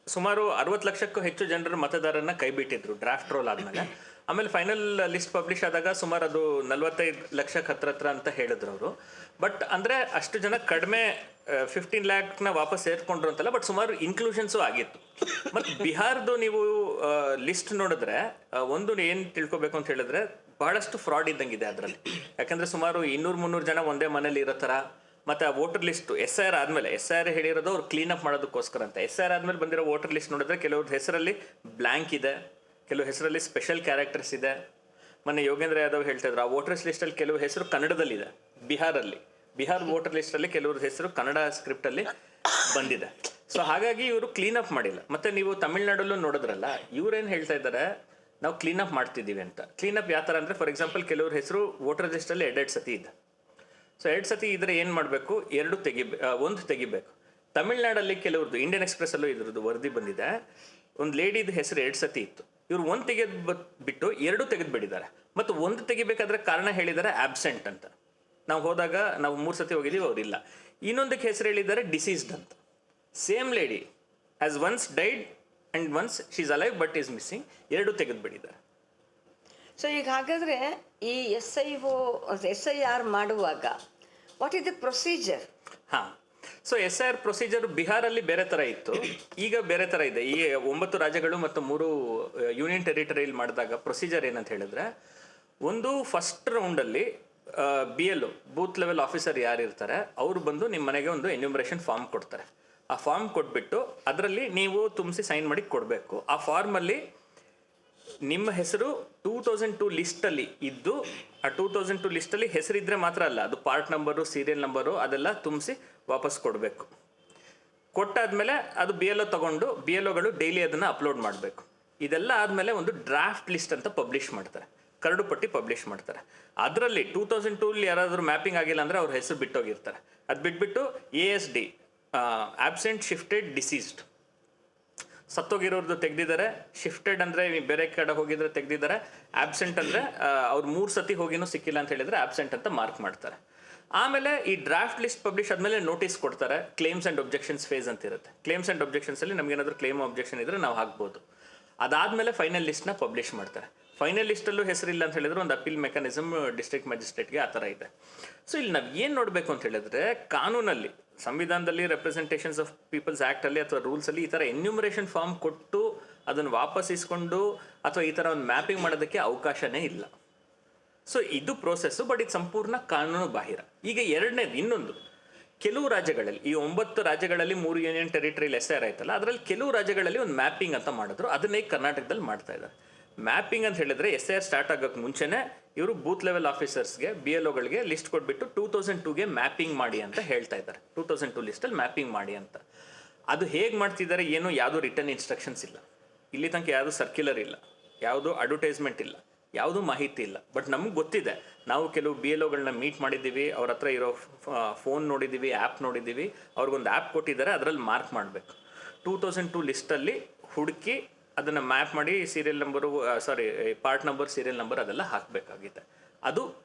ಸುಮಾರು 60 ಲಕ್ಷಕ್ಕೂ ಹೆಚ್ಚು ಜನರ ಮತದಾರರನ್ನ ಕೈಬಿಟ್ಟಿದ್ರು ಡ್ರಾಫ್ಟ್ ರೋಲ್ ಆದಮೇಲೆ. ಆಮೇಲೆ ಫೈನಲ್ ಲಿಸ್ಟ್ ಪಬ್ಲಿಷ್ ಆದಾಗ ಸುಮಾರು ಅದು 45 ಲಕ್ಷಕ್ಕೆ ಹತ್ರ ಅಂತ ಹೇಳಿದ್ರು ಅವರು. ಬಟ್ ಅಂದರೆ ಅಷ್ಟು ಜನ ಕಡಿಮೆ 15 ಲ್ಯಾಕ್ನ ವಾಪಸ್ ಸೇರ್ಕೊಂಡ್ರು ಅಂತಲ್ಲ, ಬಟ್ ಸುಮಾರು ಇನ್ಕ್ಲೂಷನ್ಸು ಆಗಿತ್ತು. ಮತ್ತು ಬಿಹಾರದ್ದು ನೀವು ಲಿಸ್ಟ್ ನೋಡಿದ್ರೆ ಒಂದು ಏನು ತಿಳ್ಕೊಬೇಕು ಅಂತ ಹೇಳಿದ್ರೆ, ಬಹಳಷ್ಟು ಫ್ರಾಡ್ ಇದ್ದಂಗಿದೆ ಅದರಲ್ಲಿ. ಯಾಕಂದರೆ ಸುಮಾರು 200-300 ಜನ ಒಂದೇ ಮನೇಲಿ ಇರೋ ಥರ. ಮತ್ತು ಆ ವೋಟರ್ ಲಿಸ್ಟು SIR ಆದಮೇಲೆ, SIR ಹೇಳಿರೋದು ಅವ್ರು ಕ್ಲೀನಪ್ ಮಾಡೋದಕ್ಕೋಸ್ಕರ ಅಂತ. SIR ಆದಮೇಲೆ ಬಂದಿರೋ ವೋಟರ್ ಲಿಸ್ಟ್ ನೋಡಿದ್ರೆ ಕೆಲವ್ರ ಹೆಸರಲ್ಲಿ ಬ್ಲ್ಯಾಂಕ್ ಇದೆ, ಕೆಲವು ಹೆಸರಲ್ಲಿ ಸ್ಪೆಷಲ್ ಕ್ಯಾರೆಕ್ಟರ್ಸ್ ಇದೆ. ಮೊನ್ನೆ ಯೋಗೇಂದ್ರ ಯಾದವ್ ಹೇಳ್ತಿದ್ರು, ಆ ವೋಟರ್ಸ್ ಲಿಸ್ಟಲ್ಲಿ ಕೆಲವು ಹೆಸರು ಕನ್ನಡದಲ್ಲಿದೆ ಬಿಹಾರ್ ವೋಟರ್ ಲಿಸ್ಟಲ್ಲಿ ಕೆಲವ್ರ ಹೆಸರು ಕನ್ನಡ ಸ್ಕ್ರಿಪ್ಟಲ್ಲಿ ಬಂದಿದೆ. ಸೊ ಹಾಗಾಗಿ ಇವರು ಕ್ಲೀನಪ್ ಮಾಡಿಲ್ಲ. ಮತ್ತು ನೀವು ತಮಿಳ್ನಾಡಲ್ಲೂ ನೋಡಿದ್ರಲ್ಲ, ಇವ್ರೇನು ಹೇಳ್ತಾ ಇದ್ದಾರೆ, ನಾವು ಕ್ಲೀನಪ್ ಮಾಡ್ತಿದ್ದೀವಿ ಅಂತ. ಕ್ಲೀನಪ್ ಯಾವ ಥರ ಅಂದರೆ, ಫಾರ್ ಎಕ್ಸಾಂಪಲ್ ಕೆಲವ್ರ ಹೆಸರು ವೋಟರ್ ಲಿಸ್ಟಲ್ಲಿ 2 ಸತಿ ಇದೆ. ಸೊ 2 ಸತಿ ಇದ್ರೆ ಏನು ಮಾಡಬೇಕು, 1 ತೆಗಿಬೇಕು. ತಮಿಳ್ನಾಡಲ್ಲಿ ಕೆಲವ್ರದ್ದು, ಇಂಡಿಯನ್ ಎಕ್ಸ್ಪ್ರೆಸ್ಸಲ್ಲೂ ಇದ್ರದ್ದು ವರದಿ ಬಂದಿದೆ, ಒಂದು ಲೇಡಿದು ಹೆಸರು 2 ಸತಿ ಇತ್ತು, ಇವ್ರು 1 ಬಿಟ್ಟು 2 ತೆಗೆದುಬಿಟ್ಟಿದ್ದಾರೆ. ಮತ್ತು 1 ತೆಗಿಬೇಕಾದ್ರೆ ಕಾರಣ ಹೇಳಿದ್ದಾರೆ ಆಬ್ಸೆಂಟ್ ಅಂತ. ನಾವು ಹೋದಾಗ ನಾವು 3 ಸತಿ ಹೋಗಿದ್ದೀವಿ, ಅವರಿಲ್ಲ. ಇನ್ನೊಂದಕ್ಕೆ ಹೆಸರು ಹೇಳಿದ್ದಾರೆ ಡಿಸೀಸ್ಡ್ ಅಂತ. Same lady has once died and once she is alive but is missing. 2 ತೆಗೆದುಬಿಟ್ಟಿದ್ದಾರೆ. ಸೊ ಈಗ ಹಾಗಾದರೆ ಈ SIR ಮಾಡುವಾಗ ವಾಟ್ ಇಸ್ ದ ಪ್ರೊಸೀಜರ್? ಹಾಂ, ಸೊ SIR ಪ್ರೊಸೀಜರ್ ಬಿಹಾರಲ್ಲಿ ಬೇರೆ ಥರ ಇತ್ತು, ಈಗ ಬೇರೆ ಥರ ಇದೆ. ಈ 9 ರಾಜ್ಯಗಳು ಮತ್ತು 3 ಯೂನಿಯನ್ ಟೆರಿಟರಿಯಲ್ಲಿ ಮಾಡಿದಾಗ ಪ್ರೊಸೀಜರ್ ಏನಂತ ಹೇಳಿದ್ರೆ, ಒಂದು ಫಸ್ಟ್ ರೌಂಡಲ್ಲಿ BLO ಬೂತ್ ಲೆವೆಲ್ ಆಫೀಸರ್ ಯಾರು ಇರ್ತಾರೆ ಅವರು ಬಂದು ನಿಮ್ಮ ಮನೆಗೆ ಒಂದು ಎನ್ಯೂಮರೇಷನ್ ಫಾರ್ಮ್ ಕೊಡ್ತಾರೆ. ಆ ಫಾರ್ಮ್ ಕೊಟ್ಬಿಟ್ಟು ಅದರಲ್ಲಿ ನೀವು ತುಂಬಿಸಿ ಸೈನ್ ಮಾಡಿ ಕೊಡಬೇಕು. ಆ ಫಾರ್ಮಲ್ಲಿ ನಿಮ್ಮ ಹೆಸರು 2002 ಲಿಸ್ಟಲ್ಲಿ ಇದ್ದು, ಆ 2002 ಲಿಸ್ಟಲ್ಲಿ ಹೆಸರಿದ್ರೆ ಮಾತ್ರ ಅಲ್ಲ, ಅದು ಪಾರ್ಟ್ ನಂಬರು, ಸೀರಿಯಲ್ ನಂಬರು ಅದೆಲ್ಲ ತುಂಬಿಸಿ ವಾಪಸ್ ಕೊಡಬೇಕು. ಕೊಟ್ಟಾದ್ಮೇಲೆ ಅದು BLO ತಗೊಂಡು BLOಗಳು ಡೈಲಿ ಅದನ್ನು ಅಪ್ಲೋಡ್ ಮಾಡಬೇಕು. ಇದೆಲ್ಲ ಆದಮೇಲೆ ಒಂದು ಡ್ರಾಫ್ಟ್ ಲಿಸ್ಟ್ ಅಂತ ಪಬ್ಲಿಷ್ ಮಾಡ್ತಾರೆ, ಕರಡು ಪಟ್ಟಿ ಪಬ್ಲಿಷ್ ಮಾಡ್ತಾರೆ. ಅದರಲ್ಲಿ 2002 ಯಾರಾದರೂ ಮ್ಯಾಪಿಂಗ್ ಆಗಿಲ್ಲ ಅಂದರೆ ಅವ್ರ ಹೆಸರು ಬಿಟ್ಟೋಗಿರ್ತಾರೆ. ಅದು ಬಿಟ್ಬಿಟ್ಟು ASD ಆಬ್ಸೆಂಟ್ ಶಿಫ್ಟೆಡ್ ಡಿಸೀಸ್ಡ್, ಸತ್ತೋಗಿರೋರ್ದು ತೆಗೆದಿದ್ದಾರೆ. ಶಿಫ್ಟೆಡ್ ಅಂದರೆ ಬೇರೆ ಕಡೆ ಹೋಗಿದ್ರೆ ತೆಗೆದಿದ್ದಾರೆ. ಆಬ್ಸೆಂಟ್ ಅಂದರೆ ಅವ್ರು 3 ಸತಿ ಹೋಗಿನೂ ಸಿಕ್ಕಿಲ್ಲ ಅಂತ ಹೇಳಿದರೆ ಆಬ್ಸೆಂಟ್ ಅಂತ ಮಾರ್ಕ್ ಮಾಡ್ತಾರೆ. ಆಮೇಲೆ ಈ ಡ್ರಾಫ್ಟ್ ಲಿಸ್ಟ್ ಪಬ್ಲಿಷ್ ಆದಮೇಲೆ ನೋಟಿಸ್ ಕೊಡ್ತಾರೆ. ಕ್ಲೇಮ್ಸ್ ಆ್ಯಂಡ್ ಒಬ್ಜೆಕ್ಷನ್ಸ್ ಫೇಸ್ ಅಂತ ಇರುತ್ತೆ. ಕ್ಲೇಮ್ಸ್ ಆ್ಯಂಡ್ ಒಬ್ಜೆಕ್ಷನ್ಸಲ್ಲಿ ನಮಗೇನಾದರೂ ಕ್ಲೇಮ್ ಒಬ್ಜೆಕ್ಷನ್ ಇದ್ದರೆ ನಾವು ಹಾಕ್ಬೋದು. ಅದಾದಮೇಲೆ ಫೈನಲ್ ಲಿಸ್ಟ್ನ ಪಬ್ಲಿಷ್ ಮಾಡ್ತಾರೆ. ಫೈನಲ್ ಲಿಸ್ಟಲ್ಲೂ ಹೆಸರಿಲ್ಲ ಅಂತ ಹೇಳಿದ್ರೆ ಒಂದು ಅಪೀಲ್ ಮೆಕ್ಯಾನಿಸಮ್ ಡಿಸ್ಟ್ರಿಕ್ಟ್ ಮ್ಯಾಜಿಸ್ಟ್ರೇಟ್ಗೆ ಆ ಥರ ಇದೆ. ಸೊ ಇಲ್ಲಿ ನಾವು ಏನು ನೋಡಬೇಕು ಅಂತ ಹೇಳಿದ್ರೆ, ಕಾನೂನಲ್ಲಿ, ಸಂವಿಧಾನದಲ್ಲಿ, ರೆಪ್ರೆಸೆಂಟೇಷನ್ಸ್ ಆಫ್ ಪೀಪಲ್ಸ್ ಆ್ಯಕ್ಟಲ್ಲಿ ಅಥವಾ ರೂಲ್ಸಲ್ಲಿ ಈ ಥರ ಎನ್ಯೂಮರೇಷನ್ ಫಾರ್ಮ್ ಕೊಟ್ಟು ಅದನ್ನು ವಾಪಸ್ ಇಸ್ಕೊಂಡು ಅಥವಾ ಈ ಥರ ಒಂದು ಮ್ಯಾಪಿಂಗ್ ಮಾಡೋದಕ್ಕೆ ಅವಕಾಶನೇ ಇಲ್ಲ. ಸೊ ಇದು ಪ್ರೋಸೆಸ್ಸು, ಬಟ್ ಇದು ಸಂಪೂರ್ಣ ಕಾನೂನು ಬಾಹಿರ. ಈಗ ಎರಡನೇದು ಇನ್ನೊಂದು, ಕೆಲವು ರಾಜ್ಯಗಳಲ್ಲಿ, ಈ 9 ರಾಜ್ಯಗಳಲ್ಲಿ 3 ಯೂನಿಯನ್ ಟೆರಿಟರಿಯಲ್ಲಿ SIR ಆಯ್ತಲ್ಲ, ಅದರಲ್ಲಿ ಕೆಲವು ರಾಜ್ಯಗಳಲ್ಲಿ ಒಂದು ಮ್ಯಾಪಿಂಗ್ ಅಂತ ಮಾಡಿದ್ರು. ಅದನ್ನೇ ಕರ್ನಾಟಕದಲ್ಲಿ ಮಾಡ್ತಾ ಇದ್ದಾರೆ. ಮ್ಯಾಪಿಂಗ್ ಅಂತ ಹೇಳಿದ್ರೆ SIR ಸ್ಟಾರ್ಟ್ ಆಗೋಕ್ಕೆ ಮುಂಚೆನೇ ಇವರು ಬೂತ್ ಲೆವೆಲ್ ಆಫೀಸರ್ಸ್ಗೆ, BLOಗಳಿಗೆ ಲಿಸ್ಟ್ ಕೊಟ್ಬಿಟ್ಟು 2002ಗೆ ಮ್ಯಾಪಿಂಗ್ ಮಾಡಿ ಅಂತ ಹೇಳ್ತಾ ಇದ್ದಾರೆ. 2002 ಲಿಸ್ಟಲ್ಲಿ ಮ್ಯಾಪಿಂಗ್ ಮಾಡಿ ಅಂತ. ಅದು ಹೇಗೆ ಮಾಡ್ತಿದ್ದಾರೆ ಏನು, ಯಾವುದೂ ರಿಟರ್ನ್ ಇನ್ಸ್ಟ್ರಕ್ಷನ್ಸ್ ಇಲ್ಲ, ಇಲ್ಲಿ ತನಕ ಯಾವುದೂ ಸರ್ಕ್ಯುಲರ್ ಇಲ್ಲ, ಯಾವುದೂ ಅಡ್ವರ್ಟೈಸ್ಮೆಂಟ್ ಇಲ್ಲ, ಯಾವುದೂ ಮಾಹಿತಿ ಇಲ್ಲ. ಬಟ್ ನಮಗೆ ಗೊತ್ತಿದೆ, ನಾವು ಕೆಲವು BLOಗಳನ್ನ ಮೀಟ್ ಮಾಡಿದ್ದೀವಿ, ಅವ್ರ ಹತ್ರ ಇರೋ ಫೋನ್ ನೋಡಿದ್ದೀವಿ, ಆ್ಯಪ್ ನೋಡಿದ್ದೀವಿ. ಅವ್ರಿಗೊಂದು ಆ್ಯಪ್ ಕೊಟ್ಟಿದ್ದಾರೆ, ಅದರಲ್ಲಿ ಮಾರ್ಕ್ ಮಾಡಬೇಕು. 2002 ಲಿಸ್ಟಲ್ಲಿ ಹುಡುಕಿ ಅದನ್ನು ಮ್ಯಾಪ್ ಮಾಡಿ serial number, part number, serial number ಅದೆಲ್ಲ ಹಾಕಬೇಕಾಗಿದೆ.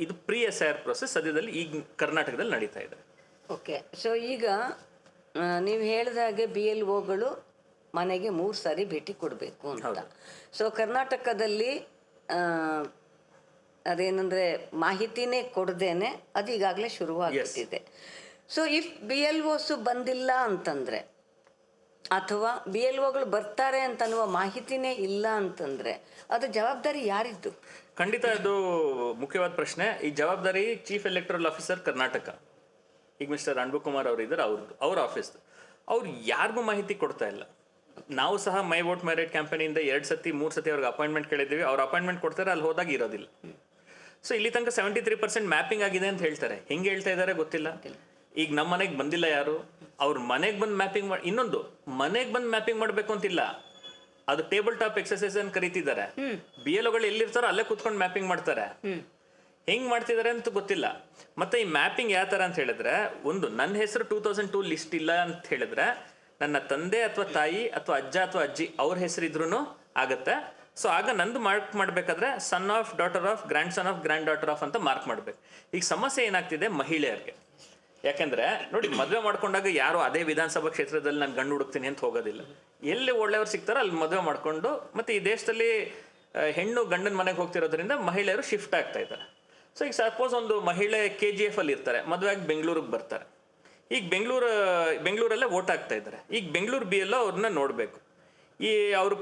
ಇದು ಪ್ರೀ SIR ಪ್ರೊಸೆಸ್ ಸದ್ಯದಲ್ಲಿ ಈಗ ಕರ್ನಾಟಕದಲ್ಲಿ ನಡೀತಾ ಇದೆ. ಓಕೆ. ಸೊ ಈಗ ನೀವು ಹೇಳಿದಾಗೆ BLOಗಳು ಮನೆಗೆ 3 ಸಾರಿ ಭೇಟಿ ಕೊಡಬೇಕು ಅಂತ. ಸೊ ಕರ್ನಾಟಕದಲ್ಲಿ ಅದೇನೆಂದರೆ ಮಾಹಿತಿನೇ ಕೊಡದೇನೆ ಅದು ಈಗಾಗಲೇ ಶುರುವಾಗುತ್ತಿದೆ. ಸೊ ಇಫ್ BLOಸ್ ಬಂದಿಲ್ಲ ಅಂತಂದರೆ, ಅಥವಾ BLOಗಳು ಬರ್ತಾರೆ ಅಂತ ಅನ್ನುವ ಮಾಹಿತಿನೇ ಇಲ್ಲ ಅಂತಂದರೆ, ಅದು ಜವಾಬ್ದಾರಿ ಯಾರಿದ್ದು? ಖಂಡಿತ ಅದು ಮುಖ್ಯವಾದ ಪ್ರಶ್ನೆ. ಈ ಜವಾಬ್ದಾರಿ ಚೀಫ್ ಎಲೆಕ್ಟರಲ್ ಆಫೀಸರ್ ಕರ್ನಾಟಕ, ಈಗ ಮಿಸ್ಟರ್ ಅನ್ಬುಕುಮಾರ್ ಅವರು ಇದ್ದಾರೆ, ಅವ್ರ ಆಫೀಸ್ದು. ಅವ್ರು ಯಾರಿಗೂ ಮಾಹಿತಿ ಕೊಡ್ತಾ ಇಲ್ಲ. ನಾವು ಸಹ ಮೈ ವೋಟ್ ಮೈ ರೈಟ್ ಕ್ಯಾಂಪೇನಿಂದ 2 ಸತಿ 3 ಸತಿ ಅವ್ರಿಗೆ ಅಪಾಯಿಂಟ್ಮೆಂಟ್ ಕೇಳಿದ್ದೀವಿ. ಅವ್ರು ಅಪಾಯಿಂಟ್ಮೆಂಟ್ ಕೊಡ್ತಾರೆ, ಅಲ್ಲಿ ಹೋದಾಗ ಇರೋದಿಲ್ಲ. ಸೊ ಇಲ್ಲಿ ತನಕ 73% ಮ್ಯಾಪಿಂಗ್ ಆಗಿದೆ ಅಂತ ಹೇಳ್ತಾರೆ. ಹೆಂಗೆ ಹೇಳ್ತಾ ಇದ್ದಾರೆ ಗೊತ್ತಿಲ್ಲ. ಈಗ ನಮ್ಮ ಮನೆಗೆ ಬಂದಿಲ್ಲ ಯಾರು, ಅವ್ರ ಮನೆಗೆ ಬಂದು ಮ್ಯಾಪಿಂಗ್ ಮಾಡಿ, ಇನ್ನೊಂದು ಮನೆಗೆ ಬಂದು ಮ್ಯಾಪಿಂಗ್ ಮಾಡಬೇಕು ಅಂತಿಲ್ಲ, ಅದು ಟೇಬಲ್ ಟಾಪ್ ಎಕ್ಸರ್ಸೈಸ್ ಅಂತ ಕರೀತಿದ್ದಾರೆ. BLOಗಳು ಎಲ್ಲಿರ್ತಾರೋ ಅಲ್ಲೇ ಕೂತ್ಕೊಂಡು ಮ್ಯಾಪಿಂಗ್ ಮಾಡ್ತಾರೆ. ಹೆಂಗೆ ಮಾಡ್ತಿದ್ದಾರೆ ಅಂತ ಗೊತ್ತಿಲ್ಲ. ಮತ್ತು ಈ ಮ್ಯಾಪಿಂಗ್ ಯಾವ ಥರ ಅಂತ ಹೇಳಿದ್ರೆ, ಒಂದು ನನ್ನ ಹೆಸರು 2002 ಲಿಸ್ಟ್ ಇಲ್ಲ ಅಂತ ಹೇಳಿದ್ರೆ, ನನ್ನ ತಂದೆ ಅಥವಾ ತಾಯಿ ಅಥವಾ ಅಜ್ಜ ಅಥವಾ ಅಜ್ಜಿ ಅವ್ರ ಹೆಸರಿದ್ರೂ ಆಗುತ್ತೆ. ಸೊ ಆಗ ನಂದು ಮಾರ್ಕ್ ಮಾಡಬೇಕಾದ್ರೆ son of, daughter of, grand son of, grand daughter of ಅಂತ ಮಾರ್ಕ್ ಮಾಡಬೇಕು. ಈಗ ಸಮಸ್ಯೆ ಏನಾಗ್ತಿದೆ ಮಹಿಳೆಯರಿಗೆ, ಯಾಕೆಂದರೆ ನೋಡಿ, ಮದುವೆ ಮಾಡ್ಕೊಂಡಾಗ ಯಾರು ಅದೇ ವಿಧಾನಸಭಾ ಕ್ಷೇತ್ರದಲ್ಲಿ ನಾನು ಗಂಡು ಹುಡುಕ್ತೀನಿ ಅಂತ ಹೋಗೋದಿಲ್ಲ. ಎಲ್ಲಿ ಒಳ್ಳೆಯವ್ರು ಸಿಗ್ತಾರೋ ಅಲ್ಲಿ ಮದುವೆ ಮಾಡಿಕೊಂಡು, ಮತ್ತು ಈ ದೇಶದಲ್ಲಿ ಹೆಣ್ಣು ಗಂಡನ ಮನೆಗೆ ಹೋಗ್ತಿರೋದ್ರಿಂದ ಮಹಿಳೆಯರು ಶಿಫ್ಟ್ ಆಗ್ತಾ ಇದ್ದಾರೆ. ಸೊ ಈಗ ಸಪೋಸ್ ಒಂದು ಮಹಿಳೆ KGF ಅಲ್ಲಿ ಇರ್ತಾರೆ, ಮದುವೆ ಆಗಿ ಬೆಂಗಳೂರಿಗೆ ಬರ್ತಾರೆ. ಈಗ ಬೆಂಗಳೂರಲ್ಲೇ ವೋಟ್ ಆಗ್ತಾ ಇದ್ದಾರೆ. ಈಗ ಬೆಂಗಳೂರು BLO ಅವ್ರನ್ನ ನೋಡಬೇಕು. ಈ ಅವರು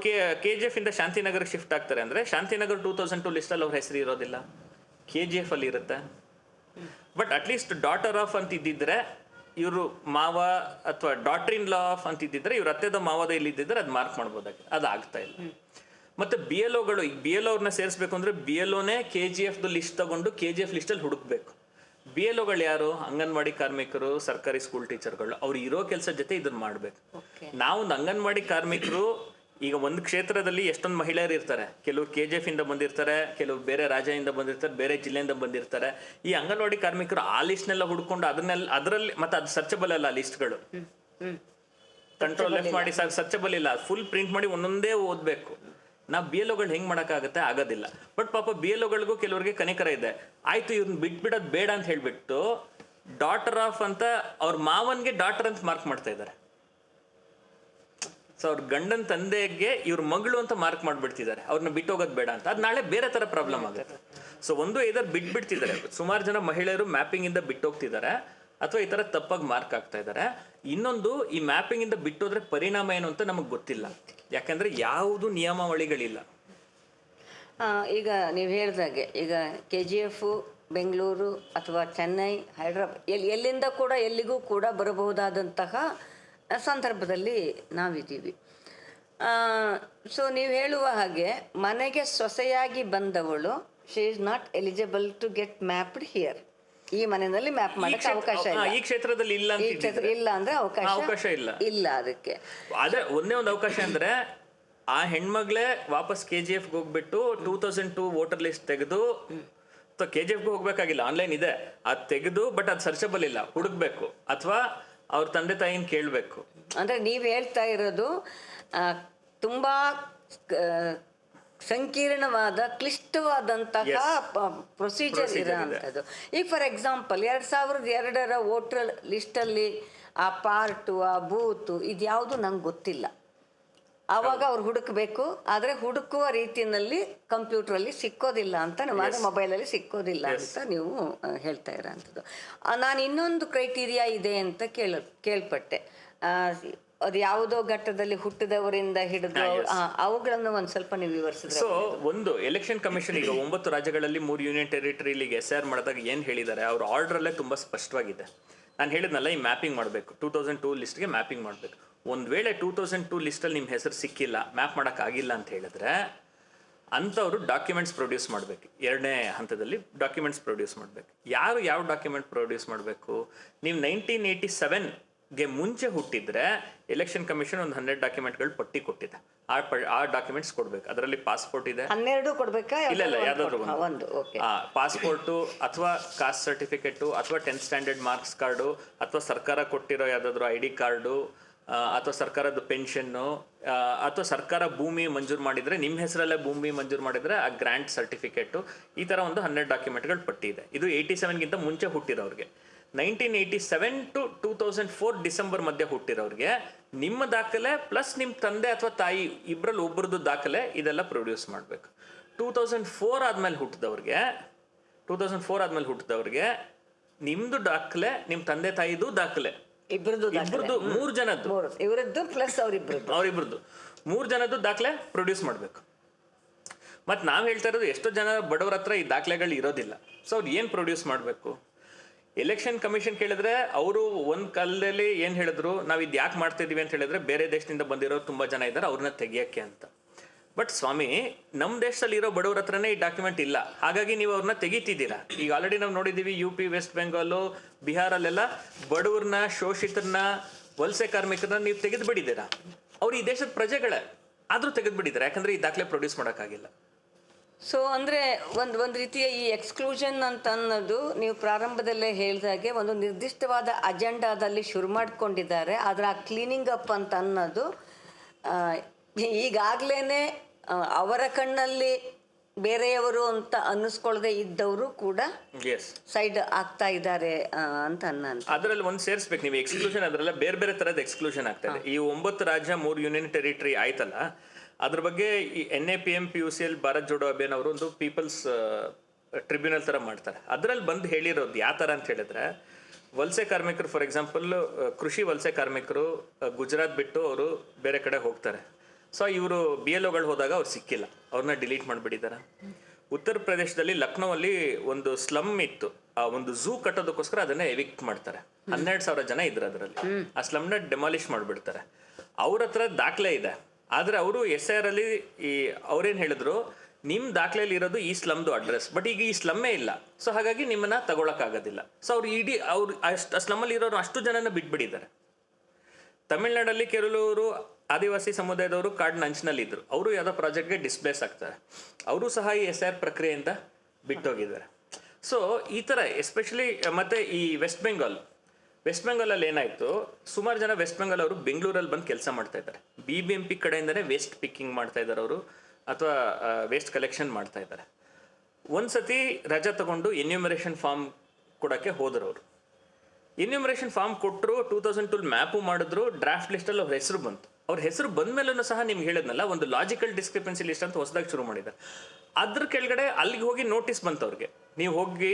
KGF ಇಂದ ಶಾಂತಿನಗರಕ್ಕೆ ಶಿಫ್ಟ್ ಆಗ್ತಾರೆ ಅಂದರೆ, ಶಾಂತಿನಗರ್ 2002 ಲಿಸ್ಟಲ್ಲಿ ಅವ್ರ ಹೆಸರು ಇರೋದಿಲ್ಲ, KGF ಅಲ್ಲಿ ಇರುತ್ತೆ. ಬಟ್ ಅಟ್ಲೀಸ್ಟ್ ಡಾಟರ್ ಆಫ್ ಅಂತ ಇದ್ದಿದ್ರೆ, ಇವರು ಮಾವ ಅಥವಾ ಡಾಟರ್ ಇನ್ ಲಾ ಆಫ್ ಅಂತ ಇದ್ದಿದ್ರೆ, ಇವ್ರ ಅತ್ತೆದ ಮಾವದ ಇಲ್ಲಿ ಇದ್ದಿದ್ರೆ ಅದು ಮಾರ್ಕ್ ಮಾಡ್ಬೋದಾಗಿದೆ. ಅದು ಆಗ್ತಾ ಇಲ್ಲ. ಮತ್ತು BLOಗಳು, ಈಗ BLO ಅವ್ರನ್ನ ಸೇರಿಸ್ಬೇಕು ಅಂದರೆ BLOನೇ KGFದು ಲಿಸ್ಟ್ ತಗೊಂಡು KGF ಲಿಸ್ಟಲ್ಲಿ ಹುಡುಕ್ಬೇಕು. BLOಗಳು ಯಾರು? ಅಂಗನವಾಡಿ ಕಾರ್ಮಿಕರು, ಸರ್ಕಾರಿ ಸ್ಕೂಲ್ ಟೀಚರ್ಗಳು. ಅವ್ರು ಇರೋ ಕೆಲಸ ಜೊತೆ ಇದನ್ನು ಮಾಡಬೇಕು. ನಾವೊಂದು ಅಂಗನವಾಡಿ ಕಾರ್ಮಿಕರು, ಈಗ ಒಂದು ಕ್ಷೇತ್ರದಲ್ಲಿ ಎಷ್ಟೊಂದು ಮಹಿಳೆಯರು ಇರ್ತಾರೆ. ಕೆಲವರು KGF ಇಂದ ಬಂದಿರ್ತಾರೆ, ಕೆಲವರು ಬೇರೆ ರಾಜ್ಯದಿಂದ ಬಂದಿರ್ತಾರೆ, ಬೇರೆ ಜಿಲ್ಲೆಯಿಂದ ಬಂದಿರ್ತಾರೆ. ಈ ಅಂಗನವಾಡಿ ಕಾರ್ಮಿಕರು ಆ ಲಿಸ್ಟ್ನೆಲ್ಲ ಹುಡ್ಕೊಂಡು ಅದರಲ್ಲಿ ಮತ್ತೆ ಅದು ಸರ್ಚಬಲ್ ಅಲ್ಲ. ಲಿಸ್ಟ್ಗಳು ಕಂಟ್ರೋಲ್ ಎಫ್ ಮಾಡಿ ಸರ್ಚಬಲ್ ಇಲ್ಲ, ಫುಲ್ ಪ್ರಿಂಟ್ ಮಾಡಿ ಒಂದೊಂದೇ ಓದಬೇಕು. ನಾವು BLOಗಳು ಹೆಂಗೆ ಮಾಡೋಕ್ಕಾಗತ್ತೆ? ಆಗೋದಿಲ್ಲ. ಬಟ್ ಪಾಪ BLOಗಳಿಗೂ ಕೆಲವರಿಗೆ ಕನಿಕರ ಇದೆ. ಆಯಿತು, ಇವ್ರನ್ನ ಬಿಟ್ಬಿಡೋದು ಬೇಡ ಅಂತ ಹೇಳಿಬಿಟ್ಟು ಡಾಟರ್ ಆಫ್ ಅಂತ ಅವ್ರ ಮಾವನ್ಗೆ ಡಾಟರ್ ಅಂತ ಮಾರ್ಕ್ ಮಾಡ್ತಾ ಇದ್ದಾರೆ. ಸೊ ಅವ್ರ ಗಂಡನ ತಂದೆಗೆ ಇವ್ರ ಮಗಳು ಅಂತ ಮಾರ್ಕ್ ಮಾಡಿಬಿಡ್ತಿದ್ದಾರೆ, ಅವ್ರನ್ನ ಬಿಟ್ಟೋಗೋದು ಬೇಡ ಅಂತ. ಅದು ನಾಳೆ ಬೇರೆ ಥರ ಪ್ರಾಬ್ಲಮ್ ಆಗುತ್ತೆ. ಸೊ ಒಂದು ಇದರ ಬಿಟ್ಬಿಡ್ತಿದ್ದಾರೆ. ಸುಮಾರು ಜನ ಮಹಿಳೆಯರು ಮ್ಯಾಪಿಂಗಿಂದ ಬಿಟ್ಟೋಗ್ತಿದ್ದಾರೆ. ಅಥವಾ ಈ ಥರ ತಪ್ಪಾಗಿ ಮಾರ್ಕ್ ಆಗ್ತಾ ಇದ್ದಾರೆ. ಇನ್ನೊಂದು, ಈ ಮ್ಯಾಪಿಂಗಿಂದ ಬಿಟ್ಟೋದ್ರೆ ಪರಿಣಾಮ ಏನು ಅಂತ ನಮಗೆ ಗೊತ್ತಿಲ್ಲ, ಯಾಕಂದರೆ ಯಾವುದು ನಿಯಮಾವಳಿಗಳಿಲ್ಲ. ಈಗ ನೀವು ಹೇಳ್ದಾಗೆ ಈಗ KGF ಬೆಂಗಳೂರು ಅಥವಾ ಚೆನ್ನೈ, ಹೈದ್ರಾಬಾದ್ ಎಲ್ಲಿಂದ ಕೂಡ ಎಲ್ಲಿಗೂ ಕೂಡ ಬರಬಹುದಾದಂತಹ ಸಂದರ್ಭದಲ್ಲಿ ನಾವಿದ್ದೀವಿ. ಸೊ ನೀವು ಹೇಳುವ ಹಾಗೆ ಮನೆಗೆ ಸೊಸೆಯಾಗಿ ಬಂದವಳು she is not eligible to get mapped here. ಈ ಮನೆಯಲ್ಲಿ ಮ್ಯಾಪ್ ಮಾಡಕ್ಕೆ ಅವಕಾಶ ಇಲ್ಲ, ಈ ಕ್ಷೇತ್ರದಲ್ಲಿ ಇಲ್ಲ ಈ ಕ್ಷೇತ್ರ ಇಲ್ಲ ಅಂದ್ರೆ ಅವಕಾಶ ಇಲ್ಲ. ಅದಕ್ಕೆ ಆದ್ರೆ ಒಂದೇ ಒಂದು ಅವಕಾಶ ಅಂದ್ರೆ ಆ ಹೆಣ್ಮಗ್ಳೇ ವಾಪಸ್ KGFಗೆ ಹೋಗ್ಬಿಟ್ಟು 2002 ವೋಟರ್ ಲಿಸ್ಟ್ ತೆಗೆದು, KGFಗೆ ಹೋಗ್ಬೇಕಾಗಿಲ್ಲ, ಆನ್ಲೈನ್ ಇದೆ, ಅದು ತೆಗೆದು, ಬಟ್ ಅದು ಸರ್ಚಬಲ್ ಇಲ್ಲ, ಹುಡುಕ್ಬೇಕು, ಅಥವಾ ಅವ್ರ ತಂದೆ ತಾಯಿನ ಕೇಳಬೇಕು. ಅಂದ್ರೆ ನೀವು ಹೇಳ್ತಾ ಇರೋದು ತುಂಬಾ ಸಂಕೀರ್ಣವಾದ ಕ್ಲಿಷ್ಟವಾದಂತಹ ಪ್ರೊಸೀಜರ್ ಇರೋಂಥದ್ದು. ಈಗ ಫಾರ್ ಎಕ್ಸಾಂಪಲ್ 2002 ವೋಟರ್ ಲಿಸ್ಟಲ್ಲಿ ಆ ಪಾರ್ಟು, ಆ ಬೂತು, ಇದ್ಯಾವುದು ನಂಗೆ ಗೊತ್ತಿಲ್ಲ. ಆವಾಗ ಅವ್ರು ಹುಡುಕಬೇಕು, ಆದರೆ ಹುಡುಕುವ ರೀತಿಯಲ್ಲಿ ಕಂಪ್ಯೂಟ್ರಲ್ಲಿ ಸಿಕ್ಕೋದಿಲ್ಲ ಅಂತ, ಮೊಬೈಲಲ್ಲಿ ಸಿಕ್ಕೋದಿಲ್ಲ ಅಂತ ನೀವು ಹೇಳ್ತಾ ಇರೋಂಥದ್ದು. ನಾನು ಇನ್ನೊಂದು ಕ್ರೈಟೀರಿಯಾ ಇದೆ ಅಂತ ಕೇಳ್ಪಟ್ಟೆ. ಅದು ಯಾವುದೋ ಘಟ್ಟದಲ್ಲಿ ಹುಟ್ಟಿದವರಿಂದ ಹಿಡಿದು ಅವುಗಳನ್ನು ಒಂದು ಸ್ವಲ್ಪ ನೀವು ವಿವರಿಸಿದ್ರೆ. ಸೊ ಒಂದು ಎಲೆಕ್ಷನ್ ಕಮಿಷನ್ ಈಗ 9 ರಾಜ್ಯಗಳಲ್ಲಿ 3 ಯೂನಿಯನ್ ಟೆರಿಟರಿಲಿಗೆ SIR ಮಾಡಿದಾಗ ಏನು ಹೇಳಿದ್ದಾರೆ, ಅವ್ರ ಆರ್ಡ್ರಲ್ಲೇ ತುಂಬ ಸ್ಪಷ್ಟವಾಗಿದೆ. ನಾನು ಹೇಳಿದ್ನಲ್ಲ, ಈ ಮ್ಯಾಪಿಂಗ್ ಮಾಡಬೇಕು, 2002 ಲಿಸ್ಟ್ಗೆ ಮ್ಯಾಪಿಂಗ್ ಮಾಡಬೇಕು. ಒಂದು ವೇಳೆ 2002 ಲಿಸ್ಟಲ್ಲಿ ನಿಮ್ಮ ಹೆಸರು ಸಿಕ್ಕಿಲ್ಲ, ಮ್ಯಾಪ್ ಮಾಡೋಕ್ಕಾಗಿಲ್ಲ ಅಂತ ಹೇಳಿದ್ರೆ ಅಂಥವ್ರು ಡಾಕ್ಯುಮೆಂಟ್ಸ್ ಪ್ರೊಡ್ಯೂಸ್ ಮಾಡಬೇಕು. 2ನೇ ಹಂತದಲ್ಲಿ ಡಾಕ್ಯುಮೆಂಟ್ಸ್ ಪ್ರೊಡ್ಯೂಸ್ ಮಾಡಬೇಕು. ಯಾವ ಡಾಕ್ಯುಮೆಂಟ್ ಪ್ರೊಡ್ಯೂಸ್ ಮಾಡಬೇಕು? ನೀವು 1987ಗೆ ಮುಂಚೆ ಹುಟ್ಟಿದ್ರೆ ಎಲೆಕ್ಷನ್ ಕಮಿಷನ್ ಒಂದು 100 ಡಾಕ್ಯುಮೆಂಟ್ಗಳು ಪಟ್ಟಿ ಕೊಟ್ಟಿದೆ. ಆ ಡಾಕ್ಯುಮೆಂಟ್ಸ್ ಕೊಡ್ಬೇಕು. ಅದರಲ್ಲಿ ಪಾಸ್ಪೋರ್ಟ್ ಇದೆ, 12 ಕೊಡ್ಬೇಕಾ? ಇಲ್ಲ ಯಾವ್ದಾದ್ರು ಒಂದು, ಪಾಸ್ಪೋರ್ಟು ಅಥವಾ ಕಾಸ್ಟ್ ಸರ್ಟಿಫಿಕೇಟು ಅಥವಾ 10th ಸ್ಟ್ಯಾಂಡರ್ಡ್ ಮಾರ್ಕ್ಸ್ ಕಾರ್ಡು ಅಥವಾ ಸರ್ಕಾರ ಕೊಟ್ಟಿರೋ ಯಾವುದಾದ್ರು ID ಕಾರ್ಡು ಅಥವಾ ಸರ್ಕಾರದ ಪೆನ್ಷನ್ನು ಅಥವಾ ಸರ್ಕಾರ ಭೂಮಿ ಮಂಜೂರು ಮಾಡಿದರೆ, ನಿಮ್ಮ ಹೆಸರಲ್ಲೇ ಭೂಮಿ ಮಂಜೂರು ಮಾಡಿದರೆ ಆ ಗ್ರ್ಯಾಂಟ್ ಸರ್ಟಿಫಿಕೇಟು, ಈ ಥರ ಒಂದು 100 ಡಾಕ್ಯುಮೆಂಟ್ಗಳು ಪಟ್ಟಿ ಇದೆ. ಇದು 87ಗಿಂತ ಮುಂಚೆ ಹುಟ್ಟಿರೋರಿಗೆ. 1987 to 2004 ಡಿಸೆಂಬರ್ ಮಧ್ಯೆ ಹುಟ್ಟಿರೋರಿಗೆ ನಿಮ್ಮ ದಾಖಲೆ ಪ್ಲಸ್ ನಿಮ್ಮ ತಂದೆ ಅಥವಾ ತಾಯಿ ಇಬ್ಬರಲ್ಲಿ ಒಬ್ಬರದ್ದು ದಾಖಲೆ ಇದೆಲ್ಲ ಪ್ರೊಡ್ಯೂಸ್ ಮಾಡಬೇಕು. 2004 ಆದಮೇಲೆ ಹುಟ್ಟಿದವ್ರಿಗೆ ನಿಮ್ಮದು ದಾಖಲೆ, ನಿಮ್ಮ ತಂದೆ ತಾಯಿದು ದಾಖಲೆ, ಇಬ್ಬರದ್ದು 3 ಜನದ್ದು, ಇವರದ್ದು ಪ್ಲಸ್ ಅವರಿಬ್ಬರದ್ದು 3 ಜನದ್ದು ದಾಖಲೆ ಪ್ರೊಡ್ಯೂಸ್ ಮಾಡಬೇಕು. ಮತ್ತು ನಾವು ಹೇಳ್ತಾ ಇರೋದು, ಎಷ್ಟೋ ಜನ ಬಡವರ ಹತ್ರ ಈ ದಾಖಲೆಗಳು ಇರೋದಿಲ್ಲ. ಸೊ ಅವ್ರು ಏನು ಪ್ರೊಡ್ಯೂಸ್ ಮಾಡಬೇಕು? ಎಲೆಕ್ಷನ್ ಕಮಿಷನ್ ಕೇಳಿದ್ರೆ ಅವರು ಒಂದು ಕಾಲದಲ್ಲಿ ಏನು ಹೇಳಿದ್ರು, ನಾವು ಇದು ಯಾಕೆ ಮಾಡ್ತಿದ್ದೀವಿ ಅಂತ ಹೇಳಿದ್ರೆ, ಬೇರೆ ದೇಶದಿಂದ ಬಂದಿರೋರು ತುಂಬ ಜನ ಇದ್ದಾರೆ, ಅವ್ರನ್ನ ತೆಗಿಯೋಕ್ಕೆ ಅಂತ. ಬಟ್ ಸ್ವಾಮಿ, ನಮ್ಮ ದೇಶದಲ್ಲಿ ಇರೋ ಬಡವ್ರ ಹತ್ರನೇ ಈ ಡಾಕ್ಯುಮೆಂಟ್ ಇಲ್ಲ, ಹಾಗಾಗಿ ನೀವು ಅವ್ರನ್ನ ತೆಗಿತಿದ್ದೀರಾ. ಈಗ ಆಲ್ರೆಡಿ ನಾವು ನೋಡಿದ್ದೀವಿ, UP, ವೆಸ್ಟ್ ಬೆಂಗಾಲು, ಬಿಹಾರಲ್ಲೆಲ್ಲ ಬಡವ್ರನ್ನ, ಶೋಷಿತರನ್ನ, ವಲಸೆ ಕಾರ್ಮಿಕರನ್ನ ನೀವು ತೆಗೆದು ಬಿಟ್ಟಿದ್ದೀರಾ. ಅವ್ರು ಈ ದೇಶದ ಪ್ರಜೆಗಳೇ, ಆದರೂ ತೆಗೆದು ಬಿಟ್ಟಿದ್ದಾರೆ, ಯಾಕಂದರೆ ಈ ದಾಖಲೆ ಪ್ರೊಡ್ಯೂಸ್ ಮಾಡೋಕ್ಕಾಗಿಲ್ಲ. ಸೊ ಅಂದರೆ ಒಂದು ರೀತಿಯ ಈ ಎಕ್ಸ್ಕ್ಲೂಷನ್ ಅಂತ ಅನ್ನೋದು ನೀವು ಪ್ರಾರಂಭದಲ್ಲೇ ಹೇಳಿದಾಗೆ ಒಂದು ನಿರ್ದಿಷ್ಟವಾದ ಅಜೆಂಡಾದಲ್ಲಿ ಶುರು ಮಾಡಿಕೊಂಡಿದ್ದಾರೆ. ಆದರೆ ಆ ಕ್ಲೀನಿಂಗ್ ಅಪ್ ಅಂತ ಅನ್ನೋದು ಈಗಾಗಲೇ ಅವರ ಕಣ್ಣಲ್ಲಿ ಬೇರೆಯವರು ಅಂತ ಅನ್ನಿಸ್ಕೊಳ್ಳದೆ ಇದ್ದವರು ಕೂಡ ಸೈಡ್ ಆಗ್ತಾ ಇದ್ದಾರೆ ಅಂತ ಅದರಲ್ಲಿ ಒಂದು ಸೇರಿಸ್ಬೇಕು ನೀವು ಎಕ್ಸ್ಕ್ಲೂಷನ್. ಅದರಲ್ಲ ಬೇರೆ ಬೇರೆ ಥರದ ಎಕ್ಸ್ಕ್ಲೂಷನ್ ಆಗ್ತಾ ಇದೆ. ಈ 9 ರಾಜ್ಯ 3 ಯೂನಿಯನ್ ಟೆರಿಟರಿ ಆಯ್ತಲ್ಲ, ಅದ್ರ ಬಗ್ಗೆ ಈ NAPM PUCL ಭಾರತ್ ಜೋಡೋ ಅಭಿಯಾನ್ ಅವರು ಒಂದು ಪೀಪಲ್ಸ್ ಟ್ರಿಬ್ಯುನಲ್ ಥರ ಮಾಡ್ತಾರೆ. ಅದರಲ್ಲಿ ಬಂದು ಹೇಳಿರೋದು ಯಾವ ಥರ ಅಂತ ಹೇಳಿದ್ರೆ, ವಲಸೆ ಕಾರ್ಮಿಕರು, ಫಾರ್ ಎಕ್ಸಾಂಪಲ್ ಕೃಷಿ ವಲಸೆ ಕಾರ್ಮಿಕರು ಗುಜರಾತ್ ಬಿಟ್ಟು ಅವರು ಬೇರೆ ಕಡೆ ಹೋಗ್ತಾರೆ. ಸೊ ಇವರು BLOಗಳು ಹೋದಾಗ ಅವ್ರು ಸಿಕ್ಕಿಲ್ಲ, ಅವ್ರನ್ನ ಡಿಲೀಟ್ ಮಾಡಿಬಿಟ್ಟಿದ್ದಾರೆ. ಉತ್ತರ ಪ್ರದೇಶದಲ್ಲಿ ಲಕ್ನೋಲ್ಲಿ ಒಂದು ಸ್ಲಮ್ ಇತ್ತು, ಒಂದು ಝೂ ಕಟ್ಟೋದಕ್ಕೋಸ್ಕರ ಅದನ್ನ ಎವಿಕ್ಟ್ ಮಾಡ್ತಾರೆ. 12,000 ಜನ ಇದ್ರು ಅದರಲ್ಲಿ. ಆ ಸ್ಲಮ್ನ ಡೆಮಾಲಿಷ್ ಮಾಡಿಬಿಡ್ತಾರೆ. ಅವ್ರ ಹತ್ರ ದಾಖಲೆ ಇದೆ, ಆದರೆ ಅವರು SIR ಅಲ್ಲಿ ಅವ್ರೇನು ಹೇಳಿದ್ರು, ನಿಮ್ಮ ದಾಖಲೆಯಲ್ಲಿ ಇರೋದು ಈ ಸ್ಲಮ್ದು ಅಡ್ರೆಸ್, ಬಟ್ ಈಗ ಈ ಸ್ಲಮ್ಮೇ ಇಲ್ಲ, ಸೊ ಹಾಗಾಗಿ ನಿಮ್ಮನ್ನ ತಗೊಳಕ್ಕಾಗೋದಿಲ್ಲ. ಸೊ ಅವ್ರು ಆ ಸ್ಲಮ್ಮಲ್ಲಿ ಇರೋರು ಅಷ್ಟು ಜನನ ಬಿಟ್ಬಿಟ್ಟಿದ್ದಾರೆ. ತಮಿಳ್ನಾಡಲ್ಲಿ ಕೆಲವರು ಆದಿವಾಸಿ ಸಮುದಾಯದವರು ಕಾಡಿನ ಅಂಚಿನಲ್ಲಿದ್ದರು, ಅವರು ಯಾವುದೋ ಪ್ರಾಜೆಕ್ಟ್ಗೆ ಡಿಸ್ಪ್ಲೇಸ್ ಆಗ್ತಾರೆ, ಅವರು ಸಹ ಈ SIR ಪ್ರಕ್ರಿಯೆಯಿಂದ ಬಿಟ್ಟೋಗಿದ್ದಾರೆ. ಸೊ ಈ ಥರ ಎಸ್ಪೆಷಲಿ. ಮತ್ತು ಈ ವೆಸ್ಟ್ ಬೆಂಗಾಲಲ್ಲಿ ಏನಾಯಿತು, ಸುಮಾರು ಜನ ವೆಸ್ಟ್ ಬೆಂಗಾಲ್ ಅವರು ಬೆಂಗಳೂರಲ್ಲಿ ಬಂದು ಕೆಲಸ ಮಾಡ್ತಾ ಇದ್ದಾರೆ. BBMP ಕಡೆಯಿಂದನೇ ವೇಸ್ಟ್ ಪಿಕ್ಕಿಂಗ್ ಮಾಡ್ತಾ ಇದ್ದಾರೆ ಅವರು, ಅಥವಾ ವೇಸ್ಟ್ ಕಲೆಕ್ಷನ್ ಮಾಡ್ತಾ ಇದ್ದಾರೆ. ಒಂದು ಸತಿ ರಜಾ ತಗೊಂಡು ಎನ್ಯೂಮರೇಷನ್ ಫಾರ್ಮ್ ಕೊಡೋಕ್ಕೆ ಹೋದರು. ಅವರು ಎನ್ಯೂಮರೇಷನ್ ಫಾರ್ಮ್ ಕೊಟ್ಟರು, 2002 ಮ್ಯಾಪು ಮಾಡಿದ್ರು, ಡ್ರಾಫ್ಟ್ ಲಿಸ್ಟಲ್ಲಿ ಅವ್ರ ಹೆಸರು ಬಂತು. ಅವ್ರ ಹೆಸರು ಬಂದ ಮೇಲೂ ಸಹ ನಿಮ್ಗೆ ಹೇಳಿದ್ನಲ್ಲ, ಒಂದು ಲಾಜಿಕಲ್ ಡಿಸ್ಕ್ರಿಪೆನ್ಸಿ ಲಿಸ್ಟ್ ಅಂತ ಹೊಸದಾಗಿ ಶುರು ಮಾಡಿದ್ದಾರೆ. ಅದ್ರ ಕೆಳಗಡೆ ಅಲ್ಲಿಗೆ ಹೋಗಿ ನೋಟಿಸ್ ಬಂತು ಅವ್ರಿಗೆ, ನೀವು ಹೋಗಿ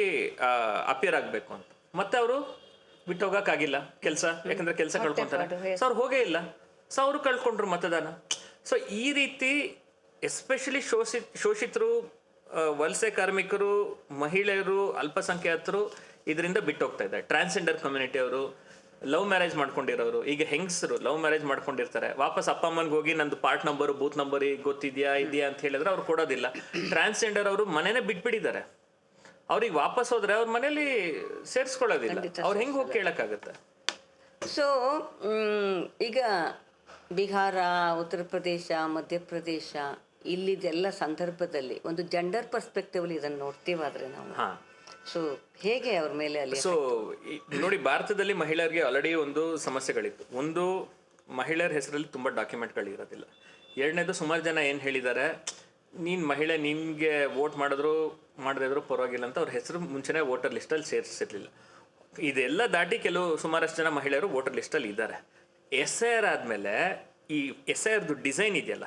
ಅಪಿಯರ್ ಆಗಬೇಕು ಅಂತ. ಮತ್ತೆ ಅವರು ಬಿಟ್ಟು ಹೋಗೋಕ್ಕಾಗಿಲ್ಲ ಕೆಲಸ, ಯಾಕಂದ್ರೆ ಕೆಲಸ ಕಳ್ಕೊಂತಾರೆ. ಸೊ ಅವ್ರು ಹೋಗೇ ಇಲ್ಲ, ಸೊ ಅವರು ಕಳ್ಕೊಂಡ್ರು ಮತದಾನ. ಸೊ ಈ ರೀತಿ ಎಸ್ಪೆಷಲಿ ಶೋಷಿತರು, ವಲಸೆ ಕಾರ್ಮಿಕರು, ಮಹಿಳೆಯರು, ಅಲ್ಪಸಂಖ್ಯಾತರು ಇದರಿಂದ ಬಿಟ್ಟು ಹೋಗ್ತಾ ಇದ್ದಾರೆ. ಟ್ರಾನ್ಸ್ಜೆಂಡರ್ ಕಮ್ಯುನಿಟಿ ಅವರು, ಲವ್ ಮ್ಯಾರೇಜ್ ಮಾಡ್ಕೊಂಡಿರೋರು, ಈಗ ಹೆಂಗಸರು ಲವ್ ಮ್ಯಾರೇಜ್ ಮಾಡ್ಕೊಂಡಿರ್ತಾರೆ, ವಾಪಸ್ ಅಪ್ಪ ಅಮ್ಮನಿಗೆ ಹೋಗಿ ನಂದು ಪಾರ್ಟ್ ನಂಬರು ಬೂತ್ ನಂಬರ್ ಗೊತ್ತಿದ್ಯಾ ಇದೆಯಾ ಅಂತ ಹೇಳಿದ್ರೆ ಅವ್ರು ಕೊಡೋದಿಲ್ಲ. ಟ್ರಾನ್ಸ್ಜೆಂಡರ್ ಅವರು ಮನೇನೆ ಬಿಟ್ಬಿಟ್ಟಿದ್ದಾರೆ. ಅವ್ರಿಗೆ ವಾಪಸ್ ಹೋದ್ರೆ ಅವ್ರ ಮನೇಲಿ ಸೇರಿಸ್ಕೊಳ್ಳೋದಿಲ್ಲ. ಅವ್ರು ಹೆಂಗೆ ಹೋಗಿ ಕೇಳಕ್ಕಾಗತ್ತೆ? ಸೊ ಈಗ ಬಿಹಾರ, ಉತ್ತರ ಪ್ರದೇಶ, ಮಧ್ಯಪ್ರದೇಶ ಇಲ್ಲಿದೆಲ್ಲ ಸಂದರ್ಭದಲ್ಲಿ ಒಂದು ಜೆಂಡರ್ ಪರ್ಸ್ಪೆಕ್ಟಿವಲ್ಲಿ ಇದನ್ನು ನೋಡ್ತೀವಾದ್ರೆ ನಾವು, ಸೊ ಹೇಗೆ ಅವ್ರ ಮೇಲೆ ಅಲ್ಲಿ? ಸೊ ನೋಡಿ, ಭಾರತದಲ್ಲಿ ಮಹಿಳೆಯರಿಗೆ ಆಲ್ರೆಡಿ ಒಂದು ಸಮಸ್ಯೆಗಳಿತ್ತು. ಒಂದು, ಮಹಿಳೆಯರ ಹೆಸರಲ್ಲಿ ತುಂಬ ಡಾಕ್ಯುಮೆಂಟ್ಗಳು ಇರೋದಿಲ್ಲ. ಎರಡನೇದು, ಸುಮಾರು ಜನ ಏನು ಹೇಳಿದ್ದಾರೆ, ನೀನು ಮಹಿಳೆ, ನಿನಗೆ ವೋಟ್ ಮಾಡದಿದ್ರು ಪರವಾಗಿಲ್ಲ ಅಂತ ಅವ್ರ ಹೆಸರು ಮುಂಚೆನೇ ವೋಟರ್ ಲಿಸ್ಟಲ್ಲಿ ಸೇರಿಸಿರ್ಲಿಲ್ಲ. ಇದೆಲ್ಲ ದಾಟಿ ಸುಮಾರಷ್ಟು ಜನ ಮಹಿಳೆಯರು ವೋಟರ್ ಲಿಸ್ಟಲ್ಲಿ ಇದ್ದಾರೆ. SIR ಆದಮೇಲೆ ಈ SIRದು ಡಿಸೈನ್ ಇದೆಯಲ್ಲ,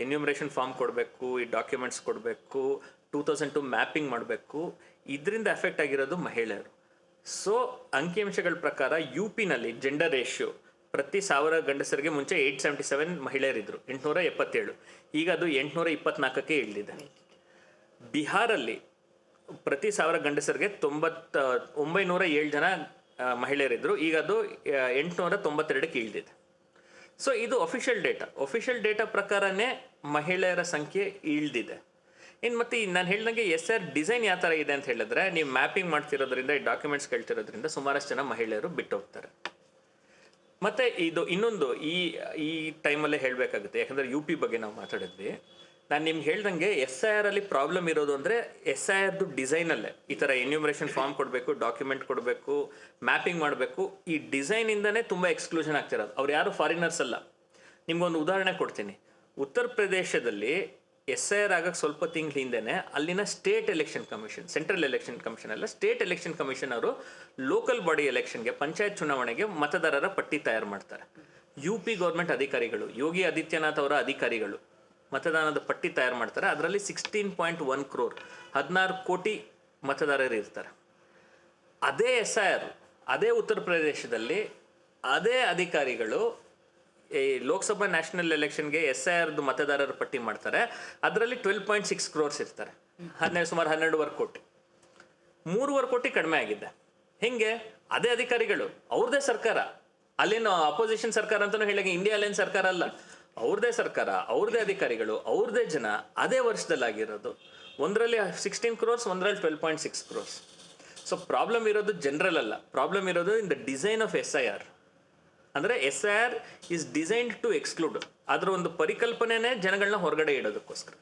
ಎನ್ಯೂಮರೇಷನ್ ಫಾರ್ಮ್ ಕೊಡಬೇಕು, ಈ ಡಾಕ್ಯುಮೆಂಟ್ಸ್ ಕೊಡಬೇಕು, 2002 ಮ್ಯಾಪಿಂಗ್ ಮಾಡಬೇಕು, ಇದರಿಂದ ಎಫೆಕ್ಟ್ ಆಗಿರೋದು ಮಹಿಳೆಯರು. ಸೊ ಅಂಕಿಅಂಶಗಳ ಪ್ರಕಾರ UPನಲ್ಲಿ ಜೆಂಡರ್ ರೇಷಿಯೋ ಪ್ರತಿ 1000 ಗಂಡಸರಿಗೆ ಮುಂಚೆ 877 ಮಹಿಳೆಯರಿದ್ದರು, 877. ಈಗ ಅದು 824ಕ್ಕೆ ಇಳಿದಿದೆ. ಬಿಹಾರಲ್ಲಿ ಪ್ರತಿ 1000 ಗಂಡಸರಿಗೆ 907 ಜನ ಮಹಿಳೆಯರಿದ್ದರು, ಈಗ ಅದು 892ಕ್ಕೆ ಇಳಿದಿದೆ. ಸೊ ಇದು ಅಫಿಷಿಯಲ್ ಡೇಟಾ ಪ್ರಕಾರನೇ ಮಹಿಳೆಯರ ಸಂಖ್ಯೆ ಇಳಿದಿದೆ. ಇನ್ನು ಮತ್ತೆ ನಾನು ಹೇಳ್ದಂಗೆ SIR ಡಿಸೈನ್ ಯಾವ ಥರ ಇದೆ ಅಂತ ಹೇಳಿದ್ರೆ, ನೀವು ಮ್ಯಾಪಿಂಗ್ ಮಾಡ್ತಿರೋದ್ರಿಂದ, ಈ ಡಾಕ್ಯುಮೆಂಟ್ಸ್ ಕೇಳ್ತಿರೋದ್ರಿಂದ ಸುಮಾರಷ್ಟು ಜನ ಮಹಿಳೆಯರು ಬಿಟ್ಟು ಹೋಗ್ತಾರೆ. ಮತ್ತು ಇದು ಇನ್ನೊಂದು ಈ ಟೈಮಲ್ಲೇ ಹೇಳಬೇಕಾಗುತ್ತೆ, ಯಾಕಂದರೆ UP ಬಗ್ಗೆ ನಾವು ಮಾತಾಡಿದ್ವಿ. ನಾನು ನಿಮ್ಗೆ ಹೇಳ್ದಂಗೆ SIR ಅಲ್ಲಿ ಪ್ರಾಬ್ಲಮ್ ಇರೋದು ಅಂದರೆ SIRದು ಡಿಸೈನಲ್ಲೇ ಈ ಥರ ಎನ್ಯೂಮರೇಷನ್ ಫಾರ್ಮ್ ಕೊಡಬೇಕು, ಡಾಕ್ಯುಮೆಂಟ್ ಕೊಡಬೇಕು, ಮ್ಯಾಪಿಂಗ್ ಮಾಡಬೇಕು. ಈ ಡಿಸೈನಿಂದನೇ ತುಂಬ ಎಕ್ಸ್ಕ್ಲೂಷನ್ ಆಗ್ತಿರೋದು. ಅವ್ರು ಯಾರು ಫಾರಿನರ್ಸ್ ಅಲ್ಲ. ನಿಮ್ಗೊಂದು ಉದಾಹರಣೆ ಕೊಡ್ತೀನಿ. ಉತ್ತರ ಪ್ರದೇಶದಲ್ಲಿ SIR ಆಗಕ್ಕೆ ಸ್ವಲ್ಪ ತಿಂಗಳ ಹಿಂದೆನೇ ಅಲ್ಲಿನ state election commission, central election commission ಅಲ್ಲ, ಸ್ಟೇಟ್ ಎಲೆಕ್ಷನ್ ಕಮಿಷನ್ ಅವರು ಲೋಕಲ್ ಬಾಡಿ ಎಲೆಕ್ಷನ್ಗೆ, ಪಂಚಾಯತ್ ಚುನಾವಣೆಗೆ ಮತದಾರರ ಪಟ್ಟಿ ತಯಾರು ಮಾಡ್ತಾರೆ. UP ಗೌರ್ಮೆಂಟ್ ಅಧಿಕಾರಿಗಳು, ಯೋಗಿ ಆದಿತ್ಯನಾಥ್ ಅವರ ಅಧಿಕಾರಿಗಳು ಮತದಾನದ ಪಟ್ಟಿ ತಯಾರು ಮಾಡ್ತಾರೆ. ಅದರಲ್ಲಿ 16.1 crore 16 ಕೋಟಿ ಮತದಾರರು ಇರ್ತಾರೆ. ಅದೇ SIR, ಅದೇ ಉತ್ತರ ಪ್ರದೇಶದಲ್ಲಿ ಅದೇ ಅಧಿಕಾರಿಗಳು ಈ ಲೋಕಸಭಾ ನ್ಯಾಷನಲ್ ಎಲೆಕ್ಷನ್ಗೆ SIRದು ಮತದಾರರ ಪಟ್ಟಿ ಮಾಡ್ತಾರೆ. ಅದರಲ್ಲಿ 12.6 crores ಇರ್ತಾರೆ, ಸುಮಾರು 12.5 ಕೋಟಿ. 3.5 ಕೋಟಿ ಕಡಿಮೆ ಆಗಿದೆ. ಹೆಂಗೆ? ಅದೇ ಅಧಿಕಾರಿಗಳು, ಅವ್ರದ್ದೇ ಸರ್ಕಾರ, ಅಲ್ಲೇನು ಅಪೋಸಿಷನ್ ಸರ್ಕಾರ ಅಂತಲೂ ಹೇಳಿ, ಇಂಡಿಯಾ ಅಲ್ಲೇನು ಸರ್ಕಾರ ಅಲ್ಲ, ಅವ್ರದ್ದೇ ಸರ್ಕಾರ, ಅವ್ರದ್ದೇ ಅಧಿಕಾರಿಗಳು, ಅವ್ರದ್ದೇ ಜನ, ಅದೇ ವರ್ಷದಲ್ಲಿ ಆಗಿರೋದು. ಒಂದರಲ್ಲಿ 16 crores, ಒಂದರಲ್ಲಿ 12.6 crores. ಸೊ ಪ್ರಾಬ್ಲಮ್ ಇರೋದು ಜನರಲ್ ಅಲ್ಲ, ಪ್ರಾಬ್ಲಮ್ ಇರೋದು in the design of SIR. ಅಂದರೆ SIR is designed to exclude. ಅದರ ಒಂದು ಪರಿಕಲ್ಪನೆನೇ ಜನಗಳನ್ನ ಹೊರಗಡೆ ಇಡೋದಕ್ಕೋಸ್ಕರ.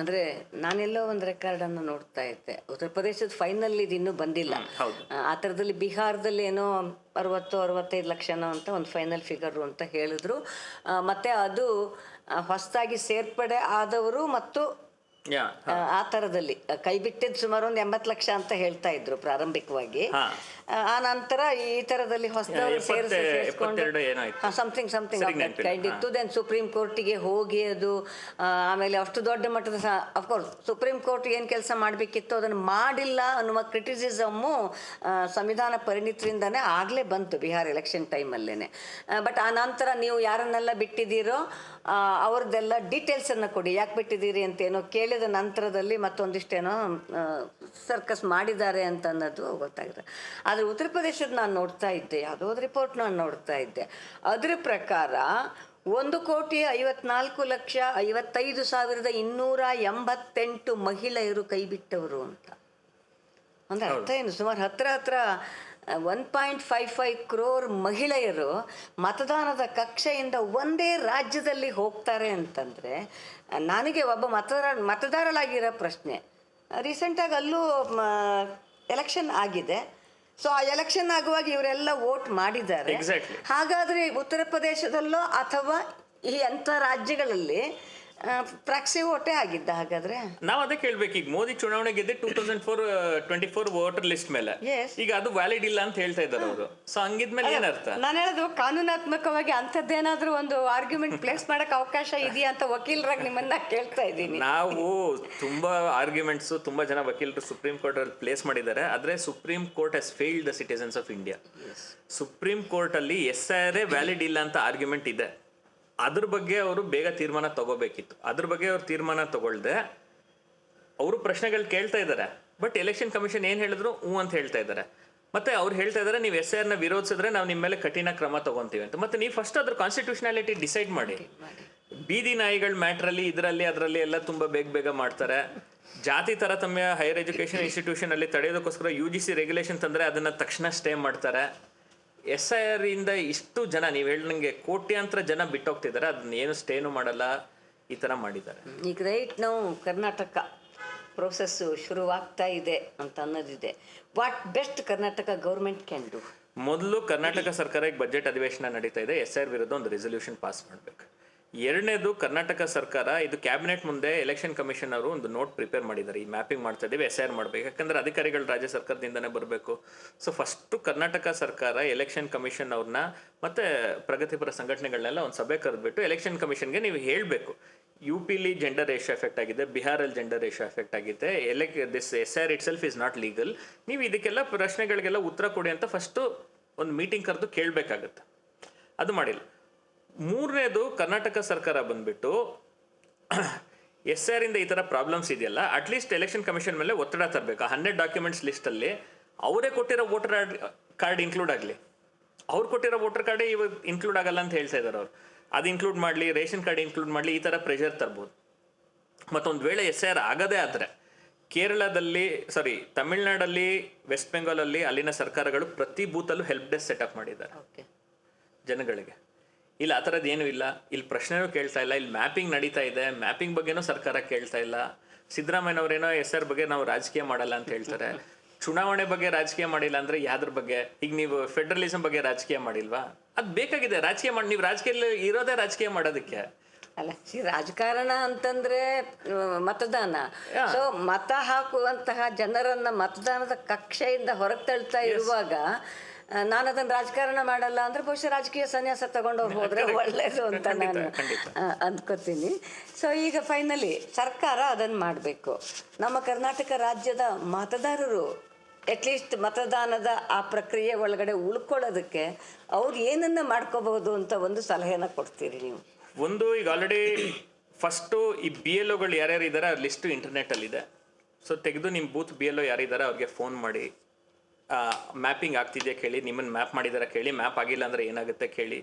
ಅಂದರೆ ನಾನೆಲ್ಲೋ ಒಂದು ರೆಕಾರ್ಡನ್ನು ನೋಡ್ತಾ ಇದ್ದೆ, ಉತ್ತರ ಪ್ರದೇಶದ ಫೈನಲ್ ಇದು ಇನ್ನೂ ಬಂದಿಲ್ಲ. ಆ ಥರದಲ್ಲಿ ಬಿಹಾರದಲ್ಲಿ ಏನೋ 60-65 ಲಕ್ಷನೋ ಅಂತ ಒಂದು ಫೈನಲ್ ಫಿಗರು ಅಂತ ಹೇಳಿದ್ರು. ಮತ್ತು ಅದು ಹೊಸದಾಗಿ ಸೇರ್ಪಡೆ ಆದವರು ಮತ್ತು ಆ ಥರದಲ್ಲಿ ಕೈ ಬಿಟ್ಟಿದ್ದು ಸುಮಾರು ಒಂದು 80 ಲಕ್ಷ ಅಂತ ಹೇಳ್ತಾ ಇದ್ರು ಪ್ರಾರಂಭಿಕವಾಗಿ. ಆ ನಂತರ ಈ ಥರದಲ್ಲಿ ಹೊಸದವರು ಸೇರಿಸ್ಕೊಂಡು ಸಮಥಿಂಗ್ ಕೈಂಡ್ ಇತ್ತು. ದೆನ್ ಸುಪ್ರೀಂ ಕೋರ್ಟಿಗೆ ಹೋಗಿ ಅದು ಆಮೇಲೆ ಅಷ್ಟು ದೊಡ್ಡ ಮಟ್ಟದ ಅಫ್ಕೋರ್ಸ್ ಸುಪ್ರೀಂ ಕೋರ್ಟ್ ಏನು ಕೆಲಸ ಮಾಡಬೇಕಿತ್ತು ಅದನ್ನು ಮಾಡಿಲ್ಲ ಅನ್ನುವ ಕ್ರಿಟಿಸಿಸಮ್ಮು ಸಂವಿಧಾನ ಪರಿಣಿತರಿಂದನೇ ಆಗಲೇ ಬಂತು ಬಿಹಾರ ಎಲೆಕ್ಷನ್ ಟೈಮಲ್ಲೇ. ಬಟ್ ಆ ನಂತರ ನೀವು ಯಾರನ್ನೆಲ್ಲ ಬಿಟ್ಟಿದ್ದೀರೋ ಅವ್ರದ್ದೆಲ್ಲ ಡೀಟೇಲ್ಸನ್ನು ಕೊಡಿ, ಯಾಕೆ ಬಿಟ್ಟಿದ್ದೀರಿ ಅಂತೇನೋ ಕೇಳಿದ ನಂತರದಲ್ಲಿ ಮತ್ತೊಂದಿಷ್ಟೇನೋ ಸರ್ಕಸ್ ಮಾಡಿದ್ದಾರೆ ಅಂತ ಅನ್ನೋದು ಗೊತ್ತಾಗಿದೆ. ಆದರೆ ಉತ್ತರ ಪ್ರದೇಶದ ನಾನು ನೋಡ್ತಾ ಇದ್ದೆ, ಯಾವುದೋ ಒಂದು ರಿಪೋರ್ಟ್ ನಾನು ನೋಡ್ತಾ ಇದ್ದೆ. ಅದರ ಪ್ರಕಾರ 1,54,55,288 ಮಹಿಳೆಯರು ಕೈ ಬಿಟ್ಟವರು ಅಂತ. ಅಂದರೆ ಅರ್ಥ ಏನು? ಸುಮಾರು ಹತ್ರ 1.55 crore ಮಹಿಳೆಯರು ಮತದಾನದ ಕಕ್ಷೆಯಿಂದ ಒಂದೇ ರಾಜ್ಯದಲ್ಲಿ ಹೋಗ್ತಾರೆ ಅಂತಂದರೆ ನನಗೆ ಒಬ್ಬ ಮತದಾರರಾಗಿರೋ ಪ್ರಶ್ನೆ, ರೀಸೆಂಟಾಗಿ ಅಲ್ಲೂ ಎಲೆಕ್ಷನ್ ಆಗಿದೆ. ಸೊ ಆ ಎಲೆಕ್ಷನ್ ಆಗುವಾಗ ಇವರೆಲ್ಲ ವೋಟ್ ಮಾಡಿದ್ದಾರೆ. ಹಾಗಾದರೆ ಉತ್ತರ ಪ್ರದೇಶದಲ್ಲೋ ಅಥವಾ ಈ ಅಂಥ ರಾಜ್ಯಗಳಲ್ಲಿ ಪ್ರಾಕ್ಸಿ ವೋಟೇ ಆಗಿದ್ದ ಹಾಗಾದ್ರೆ. ನಾವು ಅದೇ ಕೇಳ್ಬೇಕು, ಈಗ ಮೋದಿ ಚುನಾವಣೆ ಗೆದ್ದೆ 2024 ವೋಟರ್ ಲಿಸ್ಟ್ ಮೇಲೆ, Yes. ಈಗ ಅದು ವ್ಯಾಲಿಡ್ ಇಲ್ಲ ಅಂತ ಹೇಳ್ತಾ ಇದ್ದಾರೆ ಅವರು. ಸೊ ಹಂಗಿದ್ಮೇಲೆ ಏನರ್ಥ? ನಾನು ಹೇಳೋದು ಕಾನೂನಾತ್ಮಕವಾಗಿ ಅಂಥದ್ದೇನಾದ್ರೂ ಒಂದು ಆರ್ಗ್ಯುಮೆಂಟ್ ಪ್ಲೇಸ್ ಮಾಡಕ್ ಅವಕಾಶ ಇದೆಯಾ ಅಂತ ವಕೀಲರಾಗಿ ನಿಮ್ಮನ್ನ ಕೇಳ್ತಾ ಇದ್ದೀನಿ. ನಾವು ತುಂಬಾ ಆರ್ಗ್ಯುಮೆಂಟ್ಸ್ ತುಂಬಾ ಜನ ವಕೀಲರು ಸುಪ್ರೀಂ ಕೋರ್ಟ್ ಅಲ್ಲಿ ಪ್ಲೇಸ್ ಮಾಡಿದ್ದಾರೆ, ಆದ್ರೆ supreme court has failed the citizens of India. Supreme court ಅಲ್ಲಿ SIR ವ್ಯಾಲಿಡ್ ಇಲ್ಲ ಅಂತ ಆರ್ಗ್ಯುಮೆಂಟ್ ಇದೆ. ಅದ್ರ ಬಗ್ಗೆ ಅವರು ಬೇಗ ತೀರ್ಮಾನ ತಗೋಬೇಕಿತ್ತು. ಅದ್ರ ಬಗ್ಗೆ ಅವ್ರು ತೀರ್ಮಾನ ತಗೊಳ್ದೆ ಅವರು ಪ್ರಶ್ನೆಗಳು ಕೇಳ್ತಾ ಇದ್ದಾರೆ. ಬಟ್ ಎಲೆಕ್ಷನ್ ಕಮಿಷನ್ ಏನು ಹೇಳಿದ್ರು ಅಂತ ಹೇಳ್ತಾ ಇದ್ದಾರೆ. ಮತ್ತೆ ಅವ್ರು ಹೇಳ್ತಾ ಇದ್ದಾರೆ ನೀವು SIR ವಿರೋಧಿಸಿದ್ರೆ ನಾವು ನಿಮ್ಮ ಮೇಲೆ ಕಠಿಣ ಕ್ರಮ ತಗೊಂತೀವಿ ಅಂತ. ಮತ್ತೆ ನೀವು ಫಸ್ಟ್ ಅದ್ರ ಕಾನ್ಸ್ಟಿಟ್ಯೂಷನಾಲಿಟಿ ಡಿಸೈಡ್ ಮಾಡಿ. ಬೀದಿ ನಾಯಿಗಳ ಮ್ಯಾಟ್ರಲ್ಲಿ ಇದರಲ್ಲಿ ಅದರಲ್ಲಿ ಎಲ್ಲ ತುಂಬ ಬೇಗ ಮಾಡ್ತಾರೆ. ಜಾತಿ ತಾರತಮ್ಯ ಹೈಯರ್ ಎಜುಕೇಷನ್ ಇನ್ಸ್ಟಿಟ್ಯೂಷನ್ ಅಲ್ಲಿ ತಡೆಯೋದಕ್ಕೋಸ್ಕರ UGC ರೆಗ್ಯುಲೇಷನ್ ತಂದರೆ ಅದನ್ನು ತಕ್ಷಣ ಸ್ಟೇ ಮಾಡ್ತಾರೆ. SIR ಇಂದ ಇಷ್ಟು ಜನ, ನೀವು ಹೇಳ್ದಂಗೆ ಕೋಟ್ಯಾಂತರ ಜನ ಬಿಟ್ಟೋಗ್ತಿದ್ದಾರೆ, ಅದನ್ನ ಏನು ಸ್ಟೇನು ಮಾಡಲ್ಲ, ಈ ಥರ ಮಾಡಿದ್ದಾರೆ. ಈಗ ರೈಟ್ ನಾವು ಕರ್ನಾಟಕ ಪ್ರೋಸೆಸ್ಸು ಶುರುವಾಗ್ತಾ ಇದೆ ಅಂತ ಅನ್ನೋದಿದೆ. What best Karnataka government can do? ಮೊದಲು ಕರ್ನಾಟಕ ಸರ್ಕಾರ ಈಗ ಬಜೆಟ್ ಅಧಿವೇಶನ ನಡೀತಾ ಇದೆ, SIR ವಿರುದ್ಧ ಒಂದು ರೆಸೊಲ್ಯೂಷನ್ ಪಾಸ್ ಮಾಡಬೇಕು. ಎರಡನೇದು, ಕರ್ನಾಟಕ ಸರ್ಕಾರ ಇದು ಕ್ಯಾಬಿನೆಟ್ ಮುಂದೆ ಎಲೆಕ್ಷನ್ ಕಮಿಷನ್ ಅವರು ಒಂದು ನೋಟ್ ಪ್ರಿಪೇರ್ ಮಾಡಿದ್ದಾರೆ. ಈ ಮ್ಯಾಪಿಂಗ್ ಮಾಡ್ತಾ ಇದ್ದೀವಿ, SIR ಮಾಡಬೇಕು, ಯಾಕಂದ್ರೆ ಅಧಿಕಾರಿಗಳು ರಾಜ್ಯ ಸರ್ಕಾರದಿಂದನೇ ಬರಬೇಕು. ಸೊ ಫಸ್ಟು ಕರ್ನಾಟಕ ಸರ್ಕಾರ ಎಲೆಕ್ಷನ್ ಕಮಿಷನ್ ಅವ್ರನ್ನ ಮತ್ತೆ ಪ್ರಗತಿಪರ ಸಂಘಟನೆಗಳನ್ನೆಲ್ಲ ಒಂದು ಸಭೆ ಕರೆದ್ಬಿಟ್ಟು ಎಲೆಕ್ಷನ್ ಕಮಿಷನ್ಗೆ ನೀವು ಹೇಳಬೇಕು, UPಲಿ ಜೆಂಡರ್ ರೇಷಿಯೋ ಎಫೆಕ್ಟ್ ಆಗಿದೆ, ಬಿಹಾರಲ್ಲಿ ಜೆಂಡರ್ ರೇಷಿಯೋ ಎಫೆಕ್ಟ್ ಆಗಿದೆ, this SIR it self is not legal, ನೀವು ಇದಕ್ಕೆಲ್ಲ ಪ್ರಶ್ನೆಗಳಿಗೆಲ್ಲ ಉತ್ತರ ಕೊಡಿ ಅಂತ ಫಸ್ಟು ಒಂದು ಮೀಟಿಂಗ್ ಕರೆದು ಕೇಳಬೇಕಾಗತ್ತೆ. ಅದು ಮಾಡಿಲ್ಲ. ಮೂರನೇದು, ಕರ್ನಾಟಕ ಸರ್ಕಾರ ಬಂದ್ಬಿಟ್ಟು SIR ಇಂದ ಈ ಥರ ಪ್ರಾಬ್ಲಮ್ಸ್ ಇದೆಯಲ್ಲ, ಅಟ್ಲೀಸ್ಟ್ ಎಲೆಕ್ಷನ್ ಕಮಿಷನ್ ಮೇಲೆ ಒತ್ತಡ ತರಬೇಕು. 100 ಡಾಕ್ಯುಮೆಂಟ್ಸ್ ಲಿಸ್ಟಲ್ಲಿ ಅವರೇ ಕೊಟ್ಟಿರೋ ವೋಟರ್ ಕಾರ್ಡ್ ಇನ್ಕ್ಲೂಡ್ ಆಗಲಿ. ಅವ್ರು ಕೊಟ್ಟಿರೋ ವೋಟರ್ ಕಾರ್ಡೇ ಇವಾಗ ಇನ್ಕ್ಲೂಡ್ ಆಗಲ್ಲ ಅಂತ ಹೇಳ್ತಾ ಇದ್ದಾರೆ ಅವರು. ಅದು ಇನ್ಕ್ಲೂಡ್ ಮಾಡಲಿ, ರೇಷನ್ ಕಾರ್ಡ್ ಇನ್ಕ್ಲೂಡ್ ಮಾಡಲಿ, ಈ ಥರ ಪ್ರೆಷರ್ ತರ್ಬೋದು. ಮತ್ತೊಂದು ವೇಳೆ SIR ಆಗದೇ ಆದರೆ ಕೇರಳದಲ್ಲಿ, ತಮಿಳ್ನಾಡಲ್ಲಿ, ವೆಸ್ಟ್ ಬೆಂಗಾಲಲ್ಲಿ ಅಲ್ಲಿನ ಸರ್ಕಾರಗಳು ಪ್ರತಿ ಬೂತಲ್ಲೂ ಹೆಲ್ಪ್ ಡೆಸ್ಕ್ ಸೆಟಪ್ ಮಾಡಿದ್ದಾರೆ ಜನಗಳಿಗೆ. ಇಲ್ಲಿ ಆ ಥರದ್ದು ಏನೂ ಇಲ್ಲ, ಇಲ್ಲಿ ಪ್ರಶ್ನೆನೂ ಕೇಳ್ತಾ ಇಲ್ಲ, ಇಲ್ಲಿ ಮ್ಯಾಪಿಂಗ್ ನಡೀತಾ ಇದೆ, ಮ್ಯಾಪಿಂಗ್ ಬಗ್ಗೆನೂ ಸರ್ಕಾರ ಕೇಳ್ತಾ ಇಲ್ಲ. ಸಿದ್ದರಾಮಯ್ಯನವರೇನೋ SIR ಬಗ್ಗೆ ನಾವು ರಾಜಕೀಯ ಮಾಡಲ್ಲ ಅಂತ ಹೇಳ್ತಾರೆ. ಚುನಾವಣೆ ಬಗ್ಗೆ ರಾಜಕೀಯ ಮಾಡಿಲ್ಲ ಅಂದರೆ ಯಾವ್ದ್ರ ಬಗ್ಗೆ? ಈಗ ನೀವು ಫೆಡರಲಿಸಮ್ ಬಗ್ಗೆ ರಾಜಕೀಯ ಮಾಡಿಲ್ವಾ? ಅದು ಬೇಕಾಗಿದೆ ರಾಜಕೀಯ ಮಾಡಿ. ನೀವು ರಾಜಕೀಯ ಇರೋದೇ ರಾಜಕೀಯ ಮಾಡೋದಕ್ಕೆ ಅಲ್ಲ. ರಾಜಕಾರಣ ಅಂತಂದ್ರೆ ಮತದಾನ. ಸೊ ಮತ ಹಾಕುವಂತಹ ಜನರನ್ನ ಮತದಾನದ ಕಕ್ಷೆಯಿಂದ ಹೊರಗೆ ತಳ್ತಾ ಇರುವಾಗ ನಾನು ಅದನ್ನು ರಾಜಕಾರಣ ಮಾಡಲ್ಲ ಅಂದ್ರೆ ಬಹುಶಃ ರಾಜಕೀಯ ಸನ್ಯಾಸ ತಗೊಂಡವ್ರು ಹೋದ್ರೆ ಒಳ್ಳೇದು ಅಂತ ನಾನು ಅಂದ್ಕೋತೀನಿ. ಸೊ ಈಗ ಫೈನಲಿ ಸರ್ಕಾರ ಅದನ್ನು ಮಾಡಬೇಕು. ನಮ್ಮ ಕರ್ನಾಟಕ ರಾಜ್ಯದ ಮತದಾರರು ಅಟ್ಲೀಸ್ಟ್ ಮತದಾನದ ಆ ಪ್ರಕ್ರಿಯೆ ಒಳಗಡೆ ಉಳ್ಕೊಳ್ಳೋದಕ್ಕೆ ಅವ್ರು ಏನನ್ನ ಮಾಡ್ಕೋಬಹುದು ಅಂತ ಒಂದು ಸಲಹೆನ ಕೊಡ್ತೀರಿ ನೀವು? ಒಂದು, ಈಗ ಆಲ್ರೆಡಿ ಫಸ್ಟು ಈ BLOಗಳು ಯಾರ್ಯಾರು ಇದ್ದಾರೆ ಆ ಲಿಸ್ಟು ಇಂಟರ್ನೆಟ್ಟಲ್ಲಿದೆ. ಸೊ ತೆಗೆದು ನಿಮ್ಮ ಬೂತ್ BLO ಯಾರಿದ್ದಾರೆ ಅವ್ರಿಗೆ ಫೋನ್ ಮಾಡಿ, ಮ್ಯಾಪಿಂಗ್ ಆಗ್ತಿದೆಯಾ ಕೇಳಿ, ನಿಮ್ಮನ್ನು ಮ್ಯಾಪ್ ಮಾಡಿದಾರ ಕೇಳಿ, ಮ್ಯಾಪ್ ಆಗಿಲ್ಲ ಅಂದರೆ ಏನಾಗುತ್ತೆ ಕೇಳಿ.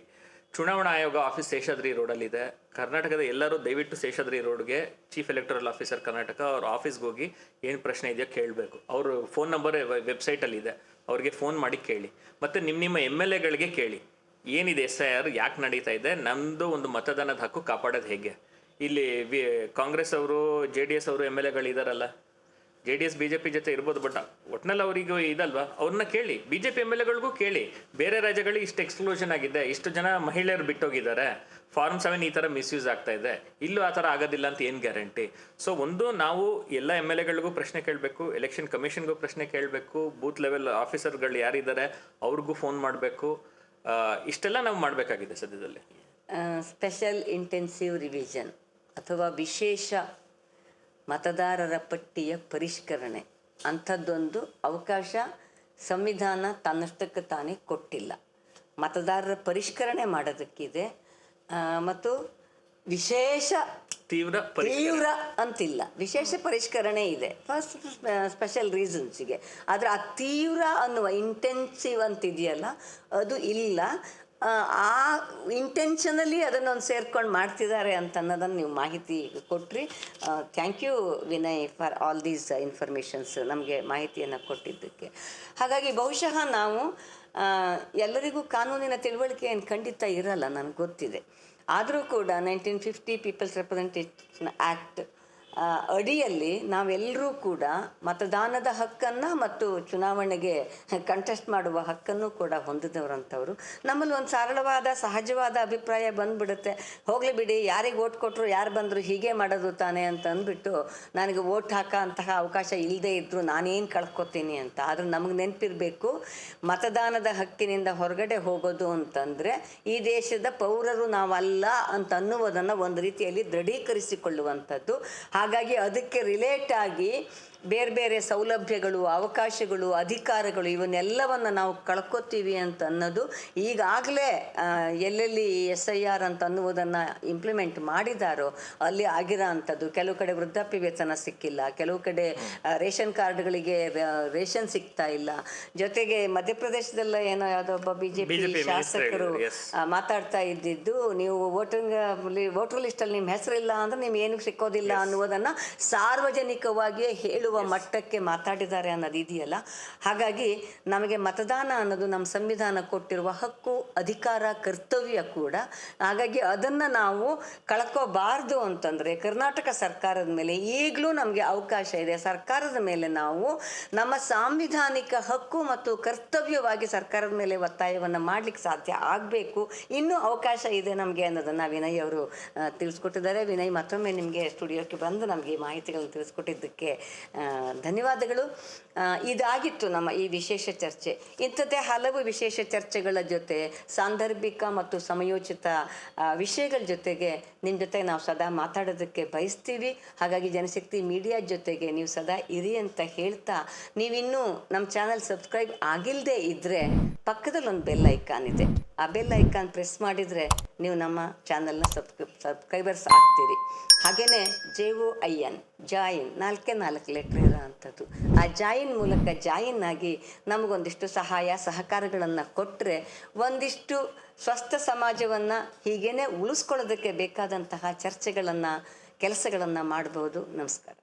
ಚುನಾವಣಾ ಆಯೋಗ ಆಫೀಸ್ ಶೇಷಾದ್ರಿ ರೋಡಲ್ಲಿದೆ. ಕರ್ನಾಟಕದ ಎಲ್ಲರೂ ದಯವಿಟ್ಟು ಶೇಷಾದ್ರಿ ರೋಡ್ಗೆ ಚೀಫ್ ಎಲೆಕ್ಟರಲ್ ಆಫೀಸರ್ ಕರ್ನಾಟಕ ಅವ್ರ ಆಫೀಸ್ಗೆ ಹೋಗಿ ಏನು ಪ್ರಶ್ನೆ ಇದೆಯೋ ಕೇಳಬೇಕು. ಅವರು ಫೋನ್ ನಂಬರ್ ವೆಬ್ಸೈಟಲ್ಲಿದೆ, ಅವ್ರಿಗೆ ಫೋನ್ ಮಾಡಿ ಕೇಳಿ. ಮತ್ತು ನಿಮ್ಮ MLAಗಳಿಗೆ ಕೇಳಿ, ಏನಿದೆ SIR, ಯಾಕೆ ನಡೀತಾ ಇದೆ, ನಮ್ಮದು ಒಂದು ಮತದಾನದ ಹಕ್ಕು ಕಾಪಾಡೋದು ಹೇಗೆ. ಇಲ್ಲಿ ಕಾಂಗ್ರೆಸ್ ಅವರು, JDS ಅವರು MLAಗಳಿದಾರಲ್ಲ, JDS BJP ಜೊತೆ ಇರ್ಬೋದು, ಬಟ್ ಒಟ್ನಲ್ಲಿ ಅವರಿಗೂ ಇದಲ್ವಾ, ಅವ್ರನ್ನ ಕೇಳಿ. BJP MLAಗಳಿಗೂ ಕೇಳಿ, ಬೇರೆ ರಾಜ್ಯಗಳಿಗೆ ಇಷ್ಟು ಎಕ್ಸ್ಕ್ಲೂಷನ್ ಆಗಿದೆ, ಇಷ್ಟು ಜನ ಮಹಿಳೆಯರು ಬಿಟ್ಟೋಗಿದ್ದಾರೆ, ಫಾರ್ಮ್ 7 ಈ ಥರ ಮಿಸ್ಯೂಸ್ ಆಗ್ತಾ ಇದೆ, ಇಲ್ಲೂ ಆ ಥರ ಆಗೋದಿಲ್ಲ ಅಂತ ಏನು ಗ್ಯಾರಂಟಿ? ಸೊ ಒಂದು, ನಾವು ಎಲ್ಲ MLAಗಳಿಗೂ ಪ್ರಶ್ನೆ ಕೇಳಬೇಕು, ಎಲೆಕ್ಷನ್ ಕಮಿಷನ್ಗೂ ಪ್ರಶ್ನೆ ಕೇಳಬೇಕು, ಬೂತ್ ಲೆವೆಲ್ ಆಫೀಸರ್ಗಳು ಯಾರಿದ್ದಾರೆ ಅವ್ರಿಗೂ ಫೋನ್ ಮಾಡಬೇಕು. ಇಷ್ಟೆಲ್ಲ ನಾವು ಮಾಡಬೇಕಾಗಿದೆ ಸದ್ಯದಲ್ಲಿ. ಸ್ಪೆಷಲ್ ಇಂಟೆನ್ಸಿವ್ ರಿವಿಷನ್ ಅಥವಾ ವಿಶೇಷ ಮತದಾರರ ಪಟ್ಟಿಯ ಪರಿಷ್ಕರಣೆ ಅಂಥದ್ದೊಂದು ಅವಕಾಶ ಸಂವಿಧಾನ ತನ್ನಷ್ಟಕ್ಕೆ ತಾನೇ ಕೊಟ್ಟಿಲ್ಲ. ಮತದಾರರ ಪರಿಷ್ಕರಣೆ ಮಾಡೋದಕ್ಕಿದೆ ಮತ್ತು ವಿಶೇಷ ತೀವ್ರ ಅಂತಿಲ್ಲ, ವಿಶೇಷ ಪರಿಷ್ಕರಣೆ ಇದೆ ಫಸ್ಟ್ ಸ್ಪೆಷಲ್ ರೀಸನ್ಸಿಗೆ. ಆದರೆ ಆ ತೀವ್ರ ಅನ್ನುವ ಇಂಟೆನ್ಸಿವ್ ಅಂತಿದೆಯಲ್ಲ ಅದು ಇಲ್ಲ. ಆ ಇಂಟೆನ್ಷನಲಿ ಅದನ್ನೊಂದು ಸೇರ್ಕೊಂಡು ಮಾಡ್ತಿದ್ದಾರೆ ಅಂತ ಅನ್ನೋದನ್ನು ನೀವು ಮಾಹಿತಿ ಕೊಟ್ರಿ. Thank you Vinay for all these informations, ನಮಗೆ ಮಾಹಿತಿಯನ್ನು ಕೊಟ್ಟಿದ್ದಕ್ಕೆ. ಹಾಗಾಗಿ ಬಹುಶಃ ನಾವು ಎಲ್ಲರಿಗೂ ಕಾನೂನಿನ ತಿಳುವಳಿಕೆ ಏನು ಖಂಡಿತ ಇರಲ್ಲ, ನನಗೆ ಗೊತ್ತಿದೆ. ಆದರೂ ಕೂಡ 1950 ಪೀಪಲ್ಸ್ ರೆಪ್ರೆಸೆಂಟೇಷನ್ ಆ್ಯಕ್ಟ್ ಅಡಿಯಲ್ಲಿ ನಾವೆಲ್ಲರೂ ಕೂಡ ಮತದಾನದ ಹಕ್ಕನ್ನು ಮತ್ತು ಚುನಾವಣೆಗೆ ಕಂಟೆಸ್ಟ್ ಮಾಡುವ ಹಕ್ಕನ್ನು ಕೂಡ ಹೊಂದಿದವರಂಥವ್ರು. ನಮ್ಮಲ್ಲಿ ಒಂದು ಸರಳವಾದ ಸಹಜವಾದ ಅಭಿಪ್ರಾಯ ಬಂದ್ಬಿಡುತ್ತೆ, ಹೋಗಲಿ ಬಿಡಿ, ಯಾರಿಗೆ ಓಟ್ ಕೊಟ್ಟರು ಯಾರು ಬಂದರು ಹೀಗೆ ಮಾಡೋದು ತಾನೆ ಅಂತ ಅಂದ್ಬಿಟ್ಟು ನನಗೆ ಓಟ್ ಹಾಕೋ ಅಂತಹ ಅವಕಾಶ ಇಲ್ಲದೆ ಇದ್ದರೂ ನಾನೇನು ಕಳ್ಕೊತೀನಿ ಅಂತ. ಆದರೆ ನಮಗೆ ನೆನಪಿರಬೇಕು, ಮತದಾನದ ಹಕ್ಕಿನಿಂದ ಹೊರಗಡೆ ಹೋಗೋದು ಅಂತಂದರೆ ಈ ದೇಶದ ಪೌರರು ನಾವಲ್ಲ ಅಂತ ಅನ್ನುವುದನ್ನು ಒಂದು ರೀತಿಯಲ್ಲಿ ದೃಢೀಕರಿಸಿಕೊಳ್ಳುವಂಥದ್ದು. ಹಾಗಾಗಿ ಅದಕ್ಕೆ ರಿಲೇಟ್ ಆಗಿ ಬೇರೆ ಬೇರೆ ಸೌಲಭ್ಯಗಳು, ಅವಕಾಶಗಳು, ಅಧಿಕಾರಗಳು ಇವನ್ನೆಲ್ಲವನ್ನು ನಾವು ಕಳ್ಕೊತೀವಿ ಅಂತ ಅನ್ನೋದು ಈಗಾಗಲೇ ಎಲ್ಲೆಲ್ಲಿ SIR ಅಂತ ಅನ್ನುವುದನ್ನು ಇಂಪ್ಲಿಮೆಂಟ್ ಮಾಡಿದಾರೋ ಅಲ್ಲಿ ಆಗಿರೋ ಅಂಥದ್ದು. ಕೆಲವು ಕಡೆ ವೃದ್ಧಾಪ್ಯ ವೇತನ ಸಿಕ್ಕಿಲ್ಲ, ಕೆಲವು ಕಡೆ ರೇಷನ್ ಕಾರ್ಡ್ಗಳಿಗೆ ರೇಷನ್ ಸಿಗ್ತಾ ಇಲ್ಲ. ಜೊತೆಗೆ ಮಧ್ಯಪ್ರದೇಶದಲ್ಲ ಏನೋ ಯಾವುದೊಬ್ಬ BJP ಶಾಸಕರು ಮಾತಾಡ್ತಾ ಇದ್ದಿದ್ದು, ನೀವು ವೋಟರ್ ಲಿಸ್ಟಲ್ಲಿ ನಿಮ್ಮ ಹೆಸರಿಲ್ಲ ಅಂದರೆ ನಿಮ್ಗೆ ಏನೂ ಸಿಕ್ಕೋದಿಲ್ಲ ಅನ್ನುವುದನ್ನು ಸಾರ್ವಜನಿಕವಾಗಿಯೇ ಹೇಳುವ ಮಟ್ಟಕ್ಕೆ ಮಾತಾಡಿದ್ದಾರೆ ಅನ್ನೋದು ಇದೆಯಲ್ಲ. ಹಾಗಾಗಿ ನಮಗೆ ಮತದಾನ ಅನ್ನೋದು ನಮ್ಮ ಸಂವಿಧಾನ ಕೊಟ್ಟಿರುವ ಹಕ್ಕು, ಅಧಿಕಾರ, ಕರ್ತವ್ಯ ಕೂಡ. ಹಾಗಾಗಿ ಅದನ್ನು ನಾವು ಕಳ್ಕೋಬಾರ್ದು ಅಂತಂದರೆ ಕರ್ನಾಟಕ ಸರ್ಕಾರದ ಮೇಲೆ ಈಗಲೂ ನಮಗೆ ಅವಕಾಶ ಇದೆ. ಸರ್ಕಾರದ ಮೇಲೆ ನಾವು ನಮ್ಮ ಸಾಂವಿಧಾನಿಕ ಹಕ್ಕು ಮತ್ತು ಕರ್ತವ್ಯವಾಗಿ ಸರ್ಕಾರದ ಮೇಲೆ ಒತ್ತಾಯವನ್ನು ಮಾಡಲಿಕ್ಕೆ ಸಾಧ್ಯ ಆಗಬೇಕು. ಇನ್ನೂ ಅವಕಾಶ ಇದೆ ನಮಗೆ ಅನ್ನೋದನ್ನು ವಿನಯ್ ಅವರು ತಿಳಿಸ್ಕೊಟ್ಟಿದ್ದಾರೆ. ವಿನಯ್, ಮತ್ತೊಮ್ಮೆ ನಿಮಗೆ ಸ್ಟುಡಿಯೋಕ್ಕೆ ಬಂದು ನಮಗೆ ಈ ಮಾಹಿತಿಗಳನ್ನು ತಿಳಿಸ್ಕೊಟ್ಟಿದ್ದಕ್ಕೆ ಧನ್ಯವಾದಗಳು. ಇದಾಗಿತ್ತು ನಮ್ಮ ಈ ವಿಶೇಷ ಚರ್ಚೆ. ಇಂಥದ್ದೇ ಹಲವು ವಿಶೇಷ ಚರ್ಚೆಗಳ ಜೊತೆ ಸಾಂದರ್ಭಿಕ ಮತ್ತು ಸಮಯೋಚಿತ ವಿಷಯಗಳ ಜೊತೆಗೆ ನಿಮ್ಮ ಜೊತೆ ನಾವು ಸದಾ ಮಾತಾಡೋದಕ್ಕೆ ಬಯಸ್ತೀವಿ. ಹಾಗಾಗಿ ಜನಶಕ್ತಿ ಮೀಡಿಯಾ ಜೊತೆಗೆ ನೀವು ಸದಾ ಇರಿ ಅಂತ ಹೇಳ್ತಾ, ನೀವಿನ್ನೂ ನಮ್ಮ ಚಾನಲ್ ಸಬ್ಸ್ಕ್ರೈಬ್ ಆಗಿಲ್ಲದೆ ಇದ್ದರೆ ಪಕ್ಕದಲ್ಲಿ ಒಂದು ಬೆಲ್ ಐಕಾನ್ ಇದೆ, ಆ ಬೆಲ್ ಐಕಾನ್ ಪ್ರೆಸ್ ಮಾಡಿದರೆ ನೀವು ನಮ್ಮ ಚಾನಲ್ನ ಸಬ್ಸ್ಕ್ರೈಬರ್ಸ್ ಆಗ್ತೀರಿ. ಹಾಗೆಯೇ JOIN ಜಾಯಿನ್ 4 ಲೆಟ್ರ್ ಇರೋ ಅಂಥದ್ದು. ಆ ಜಾಯಿನ್ ಮೂಲಕ ಜಾಯಿನ್ ಆಗಿ ನಮಗೊಂದಿಷ್ಟು ಸಹಾಯ ಸಹಕಾರಗಳನ್ನು ಕೊಟ್ಟರೆ ಒಂದಿಷ್ಟು ಸ್ವಸ್ಥ ಸಮಾಜವನ್ನು ಹೀಗೇ ಉಳಿಸ್ಕೊಳ್ಳೋದಕ್ಕೆ ಬೇಕಾದಂತಹ ಚರ್ಚೆಗಳನ್ನು, ಕೆಲಸಗಳನ್ನು ಮಾಡ್ಬೋದು. ನಮಸ್ಕಾರ.